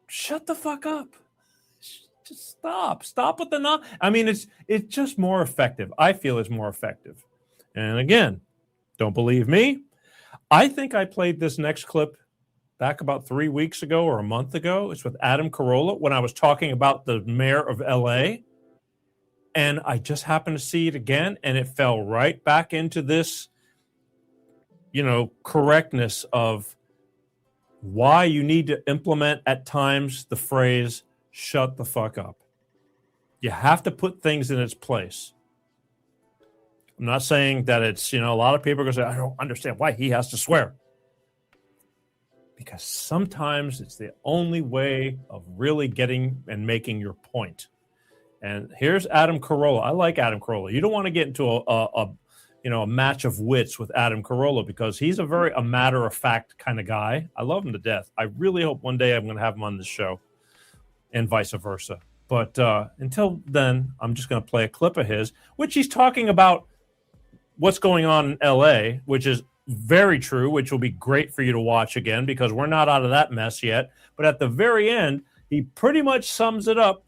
shut the fuck up. Just stop with the non. I mean, it's just more effective. I feel it's more effective. And again, don't believe me. I think I played this next clip back about 3 weeks ago or a month ago. It's with Adam Carolla when I was talking about the mayor of LA. And I just happened to see it again, and it fell right back into this, correctness of why you need to implement at times the phrase, shut the fuck up. You have to put things in its place. I'm not saying that it's, a lot of people are going to say, I don't understand why he has to swear. Because sometimes it's the only way of really getting and making your point. And here's Adam Carolla. I like Adam Carolla. You don't want to get into a match of wits with Adam Carolla because he's a matter-of-fact kind of guy. I love him to death. I really hope one day I'm going to have him on this show and vice versa. But until then, I'm just going to play a clip of his, which he's talking about what's going on in L.A., which is very true, which will be great for you to watch again because we're not out of that mess yet. But at the very end, he pretty much sums it up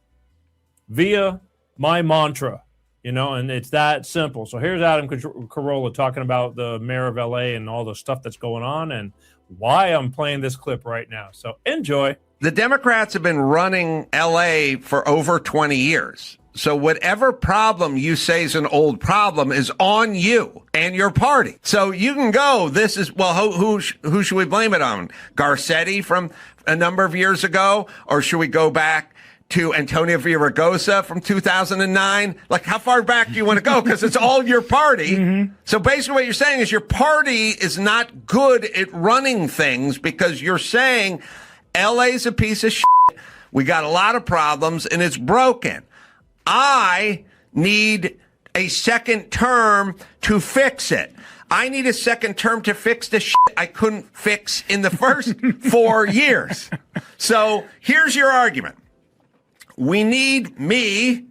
via my mantra, and it's that simple. So here's Adam Carolla talking about the mayor of LA and all the stuff that's going on and why I'm playing this clip right now. So enjoy. The Democrats have been running LA for over 20 years. So whatever problem you say is an old problem is on you and your party. So you can go, who should we blame it on? Garcetti from a number of years ago? Or should we go back to Antonio Villaraigosa from 2009? Like, how far back do you want to go? Because it's all your party. Mm-hmm. So basically what you're saying is your party is not good at running things because you're saying LA's a piece of shit. We got a lot of problems and it's broken. I need a second term to fix it. I need a second term to fix the shit I couldn't fix in the first 4 years. So here's your argument. We need me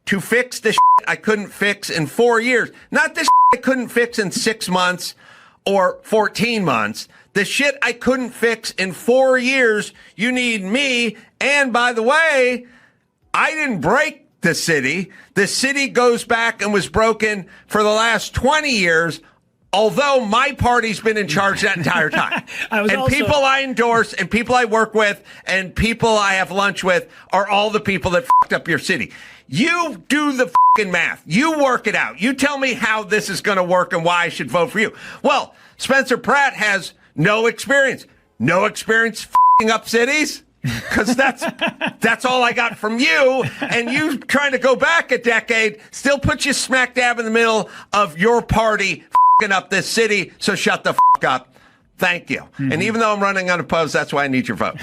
to fix the shit I couldn't fix in 4 years. Not the shit I couldn't fix in 6 months or 14 months. The shit I couldn't fix in 4 years, you need me. And by the way, I didn't break the city. The city goes back and was broken for the last 20 years, although my party's been in charge that entire time. People I endorse and people I work with and people I have lunch with are all the people that fucked up your city. You do the fucking math. You work it out. You tell me how this is going to work and why I should vote for you. Well, Spencer Pratt has no experience. No experience fucking up cities? Because that's all I got from you. And you trying to go back a decade still puts you smack dab in the middle of your party fucking up this city. So shut the fuck up. Thank you. Mm-hmm. And even though I'm running unopposed, that's why I need your vote.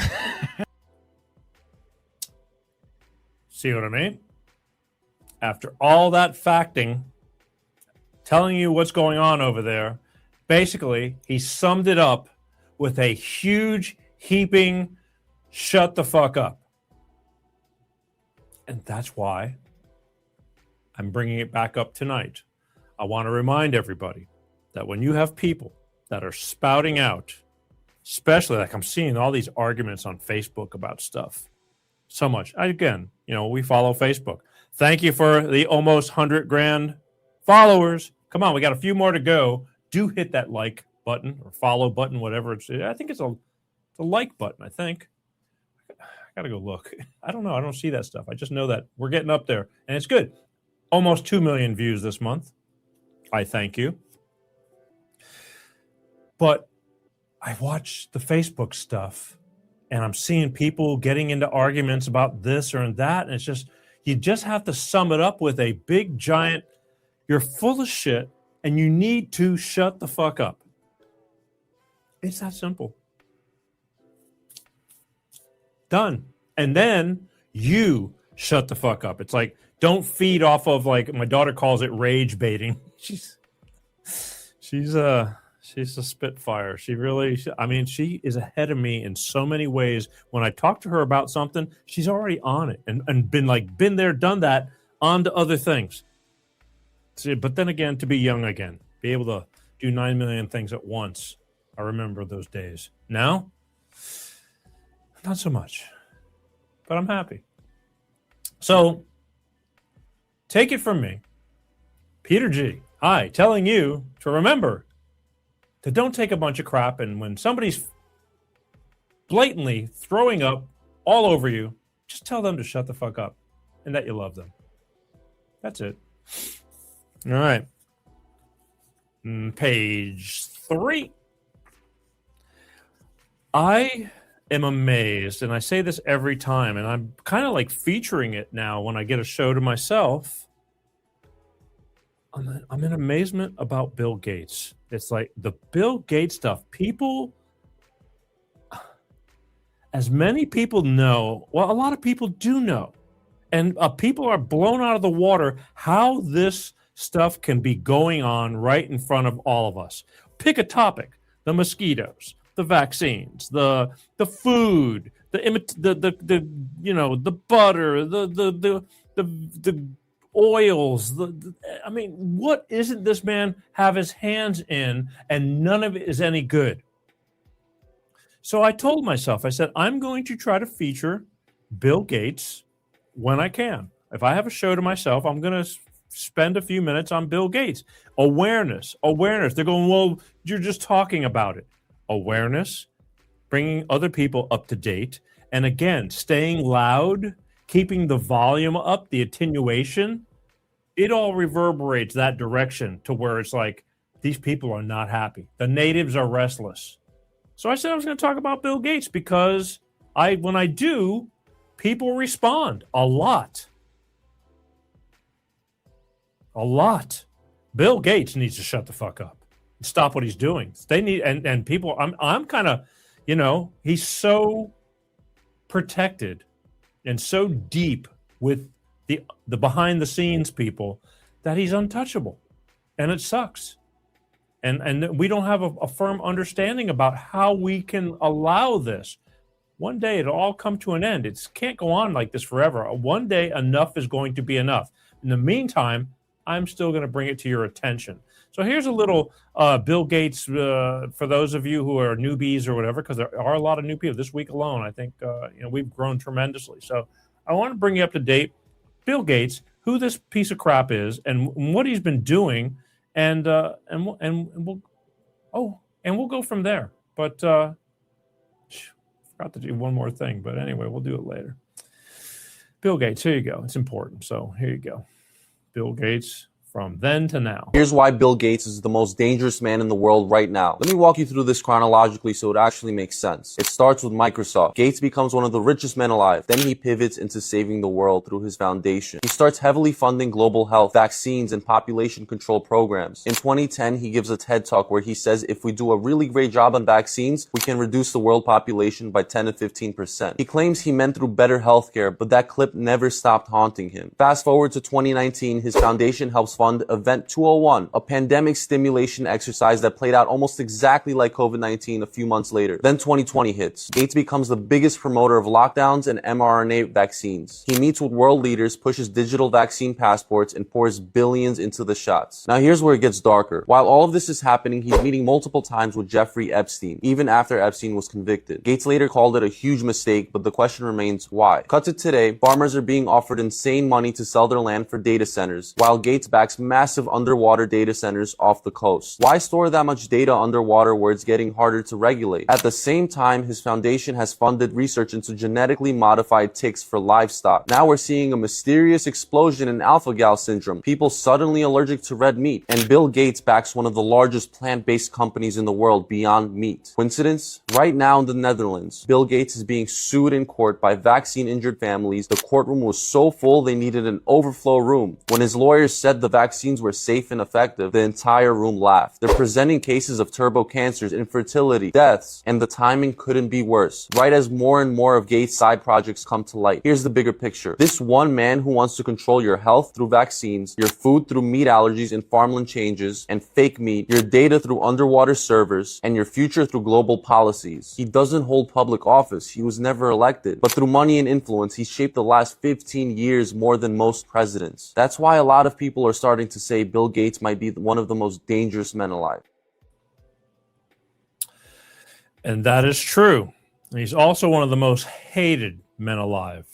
See what I mean? After all that facting, telling you what's going on over there, basically, he summed it up with a huge, heaping, shut the fuck up. And that's why I'm bringing it back up tonight. I want to remind everybody that when you have people that are spouting out, especially like I'm seeing all these arguments on Facebook about stuff so much. Again, we follow Facebook. Thank you for the almost 100 grand followers. Come on, we got a few more to go. Do hit that like button or follow button, whatever it's. I think it's a like button, I think. I got to go look. I don't know. I don't see that stuff. I just know that we're getting up there, and it's good. Almost 2 million views this month. I thank you. But I watch the Facebook stuff, and I'm seeing people getting into arguments about this or that, and it's just, you just have to sum it up with a big, giant, you're full of shit, and you need to shut the fuck up. It's that simple. Done. And then you shut the fuck up. It's like, don't feed off of, like, my daughter calls it rage baiting. She's a spitfire. She is ahead of me in so many ways. When I talk to her about something, she's already on it and been there, done that, on to other things. But then again, to be young again, be able to do 9 million things at once. I remember those days. Now, not so much. But I'm happy. So, take it from me, Peter G. Hi, telling you to remember to don't take a bunch of crap, and when somebody's blatantly throwing up all over you, just tell them to shut the fuck up and that you love them. That's it. All right. Page 3. I am amazed, and I say this every time, and I'm kind of like featuring it now when I get a show to myself. I'm in amazement about Bill Gates. It's like the Bill Gates stuff. People, as many people know, well, a lot of people do know, and people are blown out of the water how this stuff can be going on right in front of all of us. Pick a topic: the mosquitoes, the vaccines, the food, the you know, the butter, the oils. I mean, what isn't this man have his hands in, and none of it is any good? So I told myself, I said, I'm going to try to feature Bill Gates when I can. If I have a show to myself, I'm going to spend a few minutes on Bill Gates. Awareness. They're going, well, you're just talking about it. Awareness, bringing other people up to date, and again, staying loud, keeping the volume up, the attenuation, it all reverberates that direction to where it's like, these people are not happy. The natives are restless. So I said I was going to talk about Bill Gates because when I do, people respond a lot. A lot. Bill Gates needs to shut the fuck up and stop what he's doing. They need, and people, I'm kind of, you know, he's so protected and so deep with the behind the scenes people that he's untouchable, and it sucks. And we don't have a firm understanding about how we can allow this. One day it'll all come to an end. It can't go on like this forever. One day enough is going to be enough. In the meantime, I'm still going to bring it to your attention. So here's a little Bill Gates for those of you who are newbies or whatever, because there are a lot of new people. This week alone, I think we've grown tremendously. So I want to bring you up to date. Bill Gates, who this piece of crap is, and what he's been doing, and we'll go from there. But forgot to do one more thing. But anyway, we'll do it later. Bill Gates, here you go. It's important. So here you go. Bill Gates. From then to now. Here's why Bill Gates is the most dangerous man in the world right now. Let me walk you through this chronologically so it actually makes sense. It starts with Microsoft. Gates becomes one of the richest men alive. Then he pivots into saving the world through his foundation. He starts heavily funding global health, vaccines, and population control programs. In 2010, he gives a TED Talk where he says if we do a really great job on vaccines, we can reduce the world population by 10 to 15%. He claims he meant through better healthcare, but that clip never stopped haunting him. Fast forward to 2019, his foundation helps fund Event 201, a pandemic stimulation exercise that played out almost exactly like COVID-19 a few months later. Then 2020 hits. Gates becomes the biggest promoter of lockdowns and mRNA vaccines. He meets with world leaders, pushes digital vaccine passports, and pours billions into the shots. Now here's where it gets darker. While all of this is happening, he's meeting multiple times with Jeffrey Epstein, even after Epstein was convicted. Gates later called it a huge mistake, but the question remains why. Cut to today, farmers are being offered insane money to sell their land for data centers, while Gates backs massive underwater data centers off the coast. Why store that much data underwater where it's getting harder to regulate? At the same time, his foundation has funded research into genetically modified ticks for livestock. Now we're seeing a mysterious explosion in alpha-gal syndrome, people suddenly allergic to red meat, and Bill Gates backs one of the largest plant-based companies in the world, Beyond Meat. Coincidence? Right now in the Netherlands, Bill Gates is being sued in court by vaccine-injured families. The courtroom was so full they needed an overflow room. When his lawyers said the vaccines were safe and effective, the entire room laughed. They're presenting cases of turbo cancers, infertility, deaths, and the timing couldn't be worse. Right as more and more of Gates' side projects come to light. Here's the bigger picture. This one man who wants to control your health through vaccines, your food through meat allergies and farmland changes, and fake meat, your data through underwater servers, and your future through global policies. He doesn't hold public office. He was never elected. But through money and influence, he shaped the last 15 years more than most presidents. That's why a lot of people are starting to say Bill Gates might be one of the most dangerous men alive. And that is true. He's also one of the most hated men alive.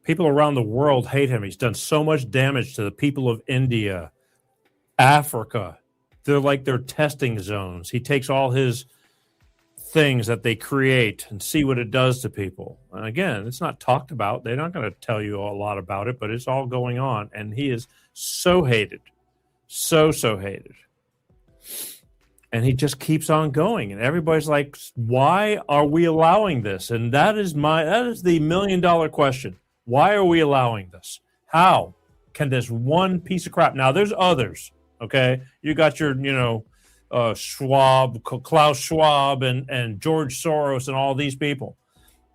People around the world hate him. He's done so much damage to the people of India, Africa. They're like their testing zones. He takes all his things that they create and see what it does to people. And again, it's not talked about. They're not going to tell you a lot about it, but it's all going on. And he is so hated. So hated. And he just keeps on going. And everybody's like, why are we allowing this? And that is the $1 million question. Why are we allowing this? How can this one piece of crap? Now, there's others, okay? You got your, Schwab, Klaus Schwab, and George Soros and all these people.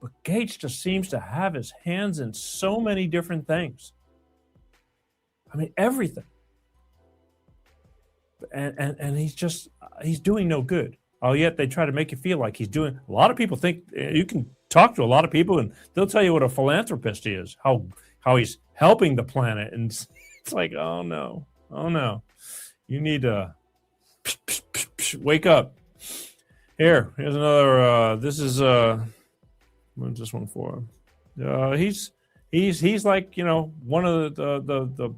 But Gates just seems to have his hands in so many different things. I mean, everything. And he's doing no good. Oh, yet they try to make you feel like he's doing. A lot of people think you can talk to a lot of people and they'll tell you what a philanthropist he is, how he's helping the planet. And it's like, oh no. You need to wake up. Here's another, this is, what's this one for? He's like, one of the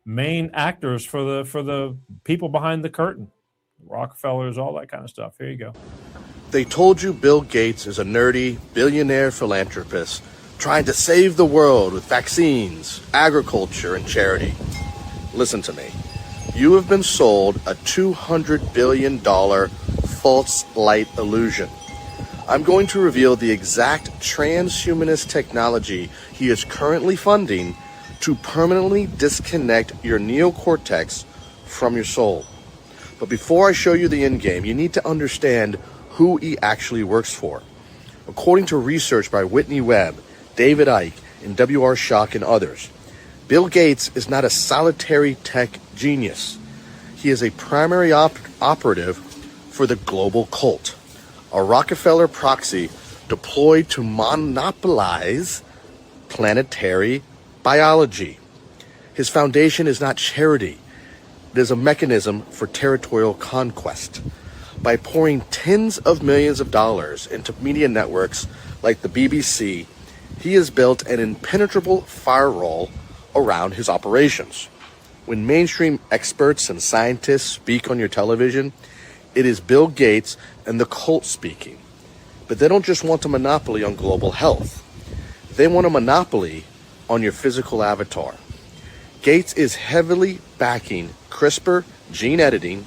main actors for the people behind the curtain, Rockefellers, all that kind of stuff. Here you go. They told you Bill Gates is a nerdy billionaire philanthropist trying to save the world with vaccines, agriculture, and charity. Listen to me. You have been sold a $200 billion false light illusion. I'm going to reveal the exact transhumanist technology he is currently funding to permanently disconnect your neocortex from your soul. But before I show you the end game, you need to understand who he actually works for. According to research by Whitney Webb, David Icke, and W.R. Schock and others, Bill Gates is not a solitary tech genius. He is a primary operative for the global cult, a Rockefeller proxy deployed to monopolize planetary biology. His foundation is not charity. It is a mechanism for territorial conquest. By pouring tens of millions of dollars into media networks like the BBC, he has built an impenetrable firewall around his operations. When mainstream experts and scientists speak on your television, it is Bill Gates and the cult speaking. But they don't just want a monopoly on global health. They want a monopoly on your physical avatar. Gates is heavily backing CRISPR gene editing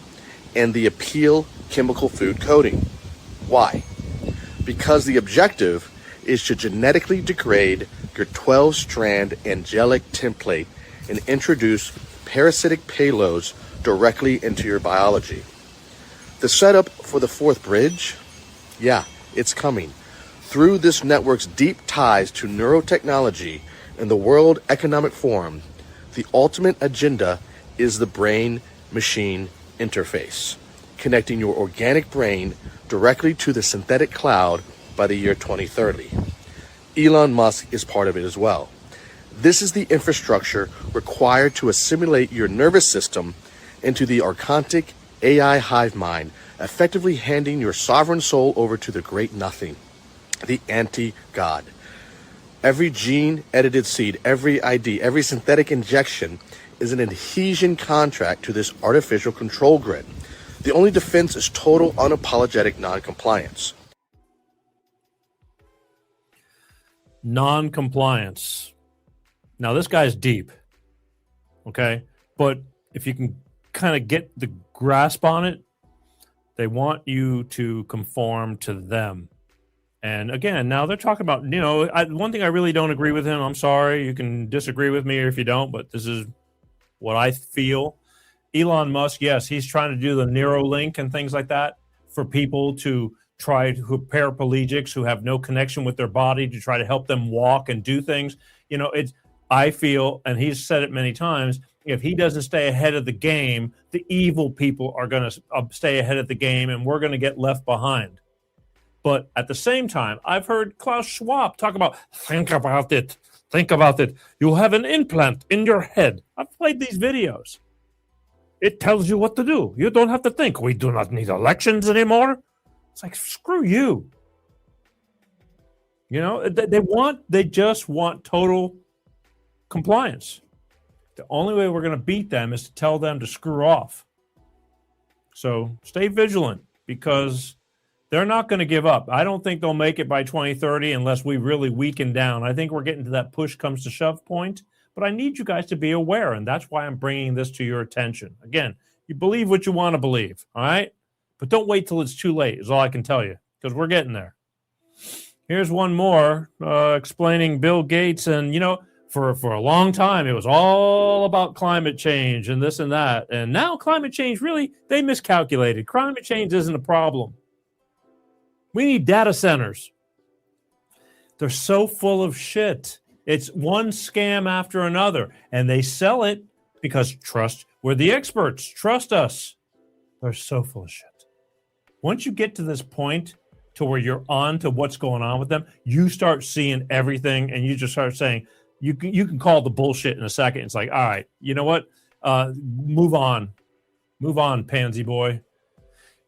and the Appeal chemical food coding. Why? Because the objective is to genetically degrade your 12-strand angelic template and introduce parasitic payloads directly into your biology. The setup for the fourth bridge? Yeah, it's coming. Through this network's deep ties to neurotechnology and the World Economic Forum, the ultimate agenda is the brain-machine interface, connecting your organic brain directly to the synthetic cloud by the year 2030. Elon Musk is part of it as well. This is the infrastructure required to assimilate your nervous system into the archontic AI hive mind, effectively handing your sovereign soul over to the great nothing, the anti-God. Every gene-edited seed, every ID, every synthetic injection is an adhesion contract to this artificial control grid. The only defense is total, unapologetic non-compliance. Non-compliance. Now, this guy's deep, okay? But if you can kind of get the grasp on it, they want you to conform to them. And again, now they're talking about, one thing I really don't agree with him. I'm sorry. You can disagree with me if you don't, but this is what I feel. Elon Musk, yes, he's trying to do the Neuralink and things like that for people to try to paraplegics who have no connection with their body to try to help them walk and do things. I feel, and he's said it many times, if he doesn't stay ahead of the game, the evil people are going to stay ahead of the game and we're going to get left behind. But at the same time, I've heard Klaus Schwab talk about, think about it. You'll have an implant in your head. I've played these videos. It tells you what to do. You don't have to think. We do not need elections anymore. It's like, screw you. You know, they just want total compliance. The only way we're going to beat them is to tell them to screw off. So stay vigilant, because they're not going to give up. I don't think they'll make it by 2030 unless we really weaken down. I think we're getting to that push comes to shove point, but I need you guys to be aware, and that's why I'm bringing this to your attention. Again, you believe what you want to believe, all right? But don't wait till it's too late is all I can tell you, because we're getting there. Here's one more explaining Bill Gates. And, you know, for a long time, it was all about climate change and this and that. And now climate change, really, they miscalculated. Climate change isn't a problem. We need data centers. They're so full of shit. It's one scam after another. And they sell it because we're the experts. Trust us. They're so full of shit. Once you get to this point to where you're on to what's going on with them, you start seeing everything, and you just start saying, you can call the bullshit in a second. It's like, all right, you know what? Move on, pansy boy.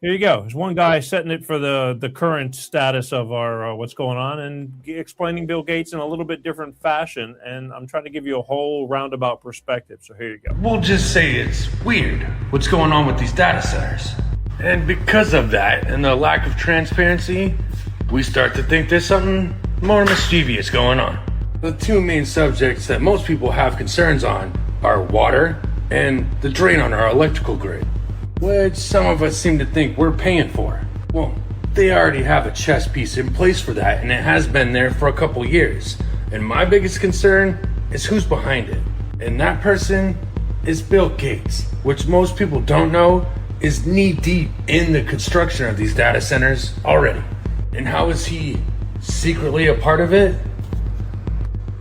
Here you go. There's one guy setting it for the current status of our what's going on and explaining Bill Gates in a little bit different fashion. And I'm trying to give you a whole roundabout perspective. So here you go. We'll just say it's weird what's going on with these data centers. And because of that and the lack of transparency, we start to think there's something more mischievous going on. The two main subjects that most people have concerns on are water and the drain on our electrical grid, which some of us seem to think we're paying for. Well, they already have a chess piece in place for that, and it has been there for a couple years. And my biggest concern is who's behind it. And that person is Bill Gates, which most people don't know is knee-deep in the construction of these data centers already. And how is he secretly a part of it?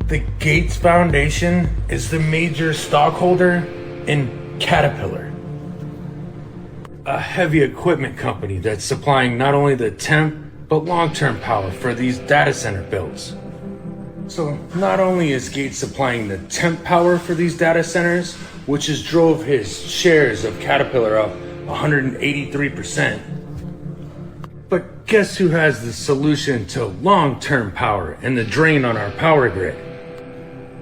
The Gates Foundation is the major stockholder in Caterpillar, a heavy equipment company that's supplying not only the temp, but long-term power for these data center builds. So not only is Gates supplying the temp power for these data centers, which has drove his shares of Caterpillar up 183%, but guess who has the solution to long-term power and the drain on our power grid?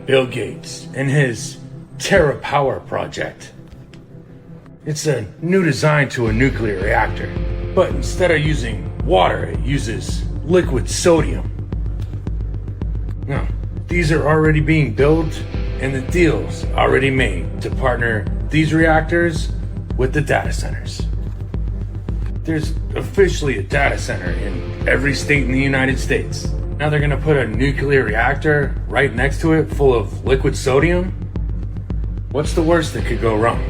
Bill Gates and his TerraPower project. It's a new design to a nuclear reactor, but instead of using water, it uses liquid sodium. Now, these are already being built and the deal's already made to partner these reactors with the data centers. There's officially a data center in every state in the United States. Now they're gonna put a nuclear reactor right next to it full of liquid sodium? What's the worst that could go wrong?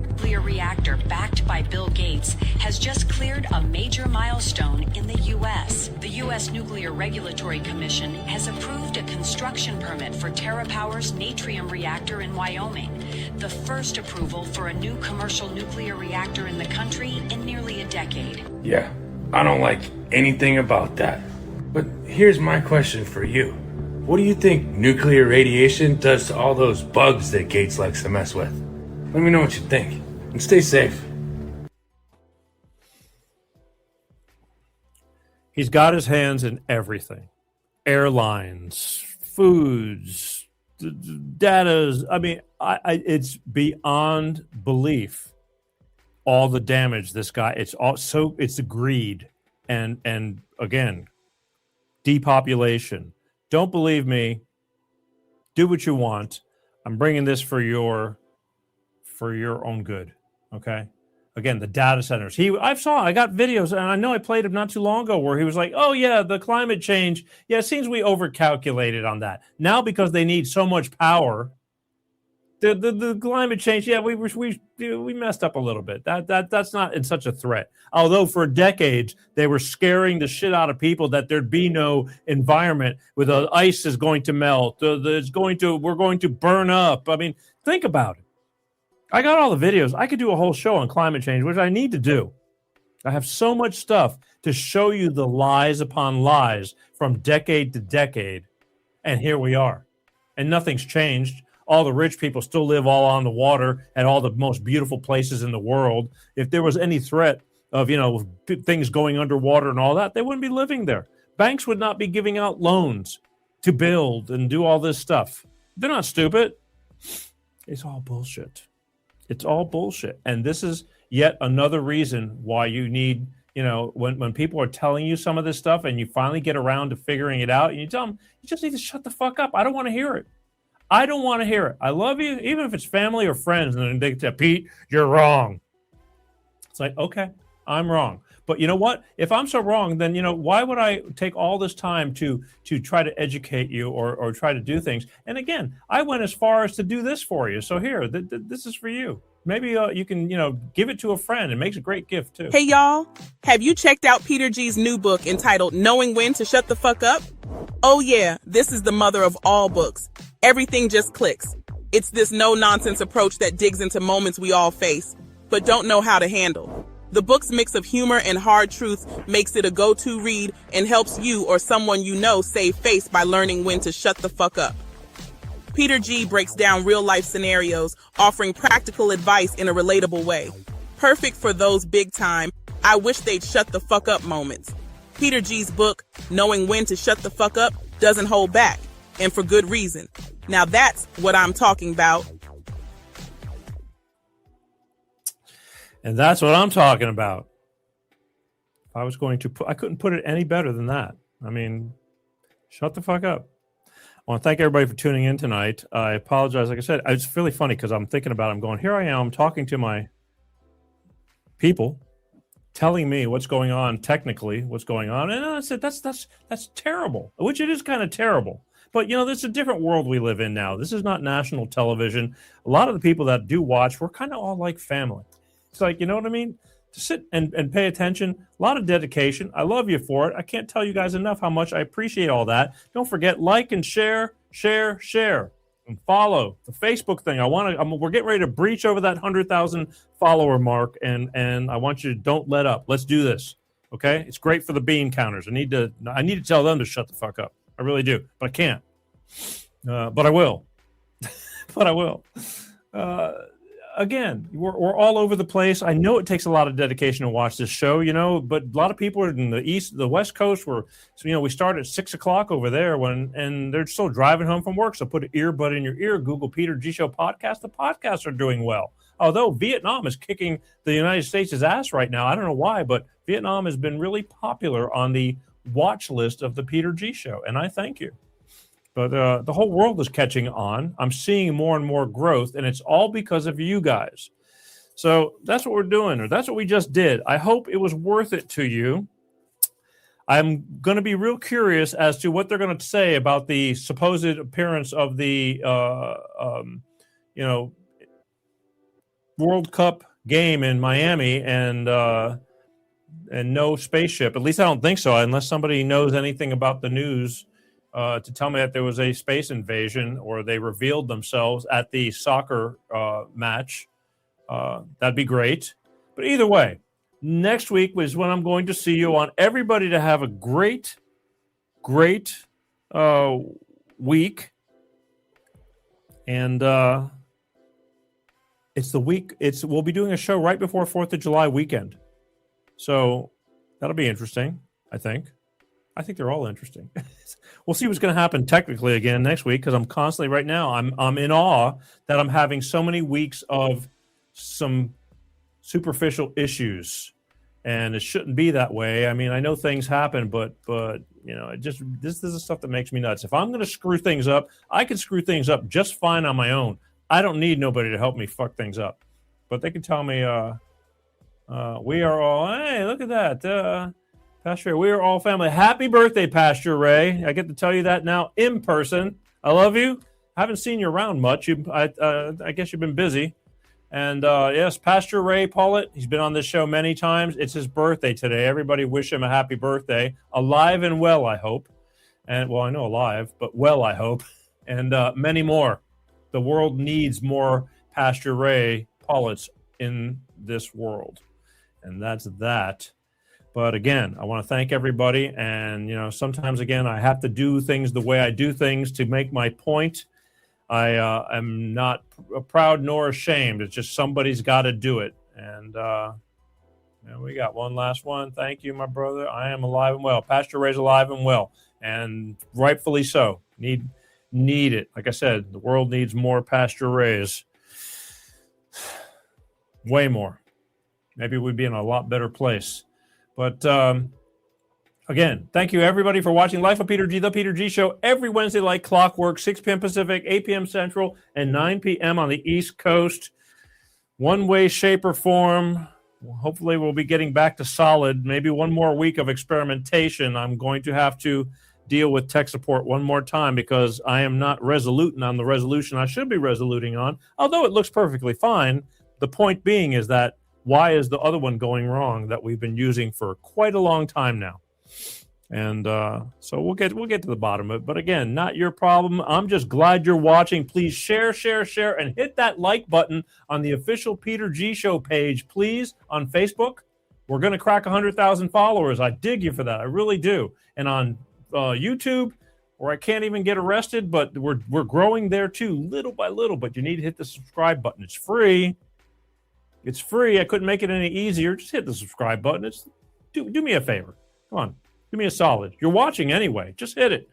Nuclear reactor backed by Bill Gates has just cleared a major milestone in the U.S. The U.S. Nuclear Regulatory Commission has approved a construction permit for TerraPower's Natrium reactor in Wyoming, the first approval for a new commercial nuclear reactor in the country in nearly a decade. Yeah, I don't like anything about that. But here's my question for you. What do you think nuclear radiation does to all those bugs that Gates likes to mess with? Let me know what you think, and stay safe. He's got his hands in everything. Airlines, foods, data. I mean, it's beyond belief. All the damage this guy, it's the greed and again, depopulation. Don't believe me. Do what you want. I'm bringing this for your own good. Okay. Again, the data centers. I got videos, and I know I played him not too long ago where he was like, "Oh yeah, the climate change. Yeah, it seems we overcalculated on that. Now because they need so much power, the climate change. Yeah, we messed up a little bit. That's not in such a threat. Although for decades they were scaring the shit out of people that there'd be no environment where the ice is going to melt. We're going to burn up. I mean, think about it. I got all the videos. I could do a whole show on climate change, which I need to do. I have so much stuff to show you the lies upon lies from decade to decade. And here we are. And nothing's changed. All the rich people still live all on the water at all the most beautiful places in the world. If there was any threat of things going underwater and all that, they wouldn't be living there. Banks would not be giving out loans to build and do all this stuff. They're not stupid. It's all bullshit. It's all bullshit. And this is yet another reason why you need, when people are telling you some of this stuff and you finally get around to figuring it out and you tell them, you just need to shut the fuck up. I don't want to hear it. I don't want to hear it. I love you, even if it's family or friends. And then they say, Pete, you're wrong. It's like, okay, I'm wrong. But you know what? If I'm so wrong, then, why would I take all this time to try to educate you or try to do things? And again, I went as far as to do this for you. So here, this is for you. Maybe you can, give it to a friend. It makes a great gift, too. Hey, y'all. Have you checked out Peter G's new book entitled Knowing When to Shut the Fuck Up? Oh, yeah. This is the mother of all books. Everything just clicks. It's this no-nonsense approach that digs into moments we all face, but don't know how to handle. The book's mix of humor and hard truth makes it a go-to read and helps you or someone you know save face by learning when to shut the fuck up. Peter G breaks down real-life scenarios, offering practical advice in a relatable way. Perfect for those big-time, I wish they'd shut the fuck up moments. Peter G's book, Knowing When to Shut the Fuck Up, doesn't hold back, and for good reason. Now that's what I'm talking about. And that's what I'm talking about. If I was going to I couldn't put it any better than that. I mean, shut the fuck up. I want to thank everybody for tuning in tonight. I apologize. Like I said, it's really funny because I'm thinking about it. I'm going, here I am talking to my people, telling me what's going on technically, what's going on. And I said, that's terrible, which it is kind of terrible. But, this is a different world we live in now. This is not national television. A lot of the people that do watch, we're kind of all like family. It's like, you know what I mean? To sit and pay attention, a lot of dedication. I love you for it. I can't tell you guys enough how much I appreciate all that. Don't forget, like and share, and follow the Facebook thing. We're getting ready to breach over that 100,000 follower mark, and I want you to don't let up. Let's do this, okay? It's great for the bean counters. I need to tell them to shut the fuck up. I really do, but I can't. But I will. But I will. Again, we're all over the place. I know it takes a lot of dedication to watch this show, but a lot of people are in the West Coast we start at 6:00 over there and they're still driving home from work. So put an earbud in your ear, Google Peter G Show podcast. The podcasts are doing well. Although Vietnam is kicking the United States' ass right now. I don't know why, but Vietnam has been really popular on the watch list of the Peter G Show. And I thank you. But the whole world is catching on. I'm seeing more and more growth, and it's all because of you guys. So that's what we're doing, or that's what we just did. I hope it was worth it to you. I'm going to be real curious as to what they're going to say about the supposed appearance of the, World Cup game in Miami and no spaceship. At least I don't think so, unless somebody knows anything about the news. To tell me that there was a space invasion or they revealed themselves at the soccer match. That'd be great. But either way, next week is when I'm going to see you. I want everybody to have a great week. And it's the week. We'll be doing a show right before 4th of July weekend. So that'll be interesting, I think. I think they're all interesting. We'll see what's going to happen technically again next week because I'm constantly right now. I'm in awe that I'm having so many weeks of some superficial issues, and it shouldn't be that way. I mean, I know things happen, but this is the stuff that makes me nuts. If I'm going to screw things up, I can screw things up just fine on my own. I don't need nobody to help me fuck things up. But they can tell me, we are all. Hey, look at that. Pastor Ray, we are all family. Happy birthday, Pastor Ray. I get to tell you that now in person. I love you. I haven't seen you around much. I guess you've been busy. And yes, Pastor Ray Paulett, he's been on this show many times. It's his birthday today. Everybody wish him a happy birthday. Alive and well, I hope. And well, I know alive, but well, I hope. And many more. The world needs more Pastor Ray Pauletts in this world. And that's that. But again, I want to thank everybody. And, sometimes, again, I have to do things the way I do things to make my point. I am not proud nor ashamed. It's just somebody's got to do it. And And we got one last one. Thank you, my brother. I am alive and well. Pastor Ray's alive and well, and rightfully so. Need it. Like I said, the world needs more Pastor Rays. Way more. Maybe we'd be in a lot better place. But again, thank you everybody for watching Life of Peter G, The Peter G Show, every Wednesday like clockwork, 6 p.m. Pacific, 8 p.m. Central, and 9 p.m. on the East Coast. One way, shape, or form. Hopefully we'll be getting back to solid. Maybe one more week of experimentation. I'm going to have to deal with tech support one more time because I am not resoluting on the resolution I should be resoluting on, although it looks perfectly fine. The point being is that why is the other one going wrong that we've been using for quite a long time now? And so we'll get to the bottom of it. But again, not your problem. I'm just glad you're watching. Please share, and hit that like button on the official Peter G Show page, please, on Facebook. We're going to crack 100,000 followers. I dig you for that. I really do. And on YouTube, where I can't even get arrested, but we're growing there too, little by little. But you need to hit the subscribe button. It's free. It's free. I couldn't make it any easier. Just hit the subscribe button. Do me a favor. Come on. Do me a solid. You're watching anyway. Just hit it.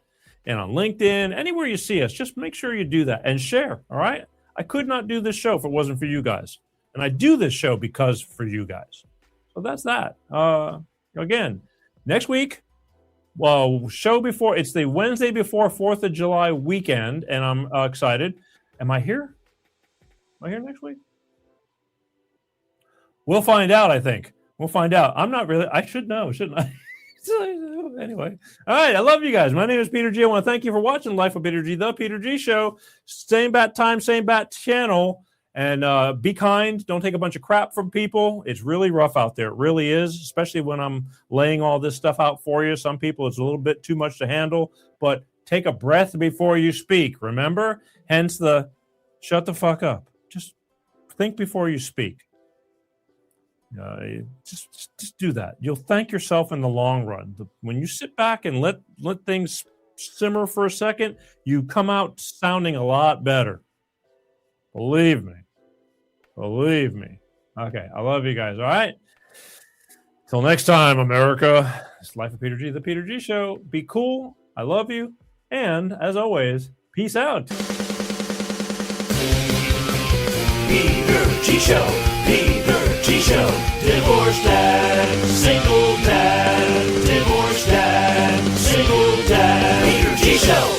And on LinkedIn, anywhere you see us, just make sure you do that and share. All right? I could not do this show if it wasn't for you guys. And I do this show because for you guys. So that's that. Again, next week, show before, it's the Wednesday before 4th of July weekend, and I'm excited. Am I here? Am I here next week? We'll find out, I think. We'll find out. I'm not really, I should know, shouldn't I? Anyway, all right. I love you guys. My name is Peter G. I want to thank you for watching Life of Peter G, The Peter G Show. Same bat time, same bat channel. And be kind. Don't take a bunch of crap from people. It's really rough out there. It really is, especially when I'm laying all this stuff out for you. Some people, it's a little bit too much to handle. But take a breath before you speak. Remember? Hence the shut the fuck up. Just think before you speak. Just do that. You'll thank yourself in the long run. When you sit back and let things simmer for a second, you come out sounding a lot better. Believe me. Okay, I love you guys. All right. Till next time, America. It's Life of Peter G, The Peter G Show. Be cool. I love you. And as always, peace out. Peter G Show. Peter G Show. Divorced dad, single dad. Divorced dad, single dad. Peter G Show.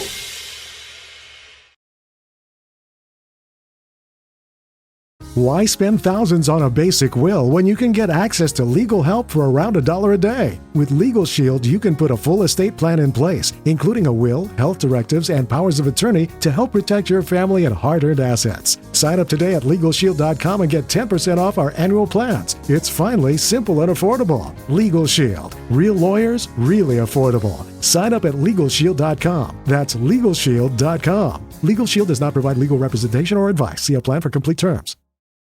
Why spend thousands on a basic will when you can get access to legal help for around $1 a day? With Legal Shield, you can put a full estate plan in place, including a will, health directives, and powers of attorney to help protect your family and hard-earned assets. Sign up today at LegalShield.com and get 10% off our annual plans. It's finally simple and affordable. Legal Shield. Real lawyers, really affordable. Sign up at LegalShield.com. That's LegalShield.com. Legal Shield does not provide legal representation or advice. See a plan for complete terms.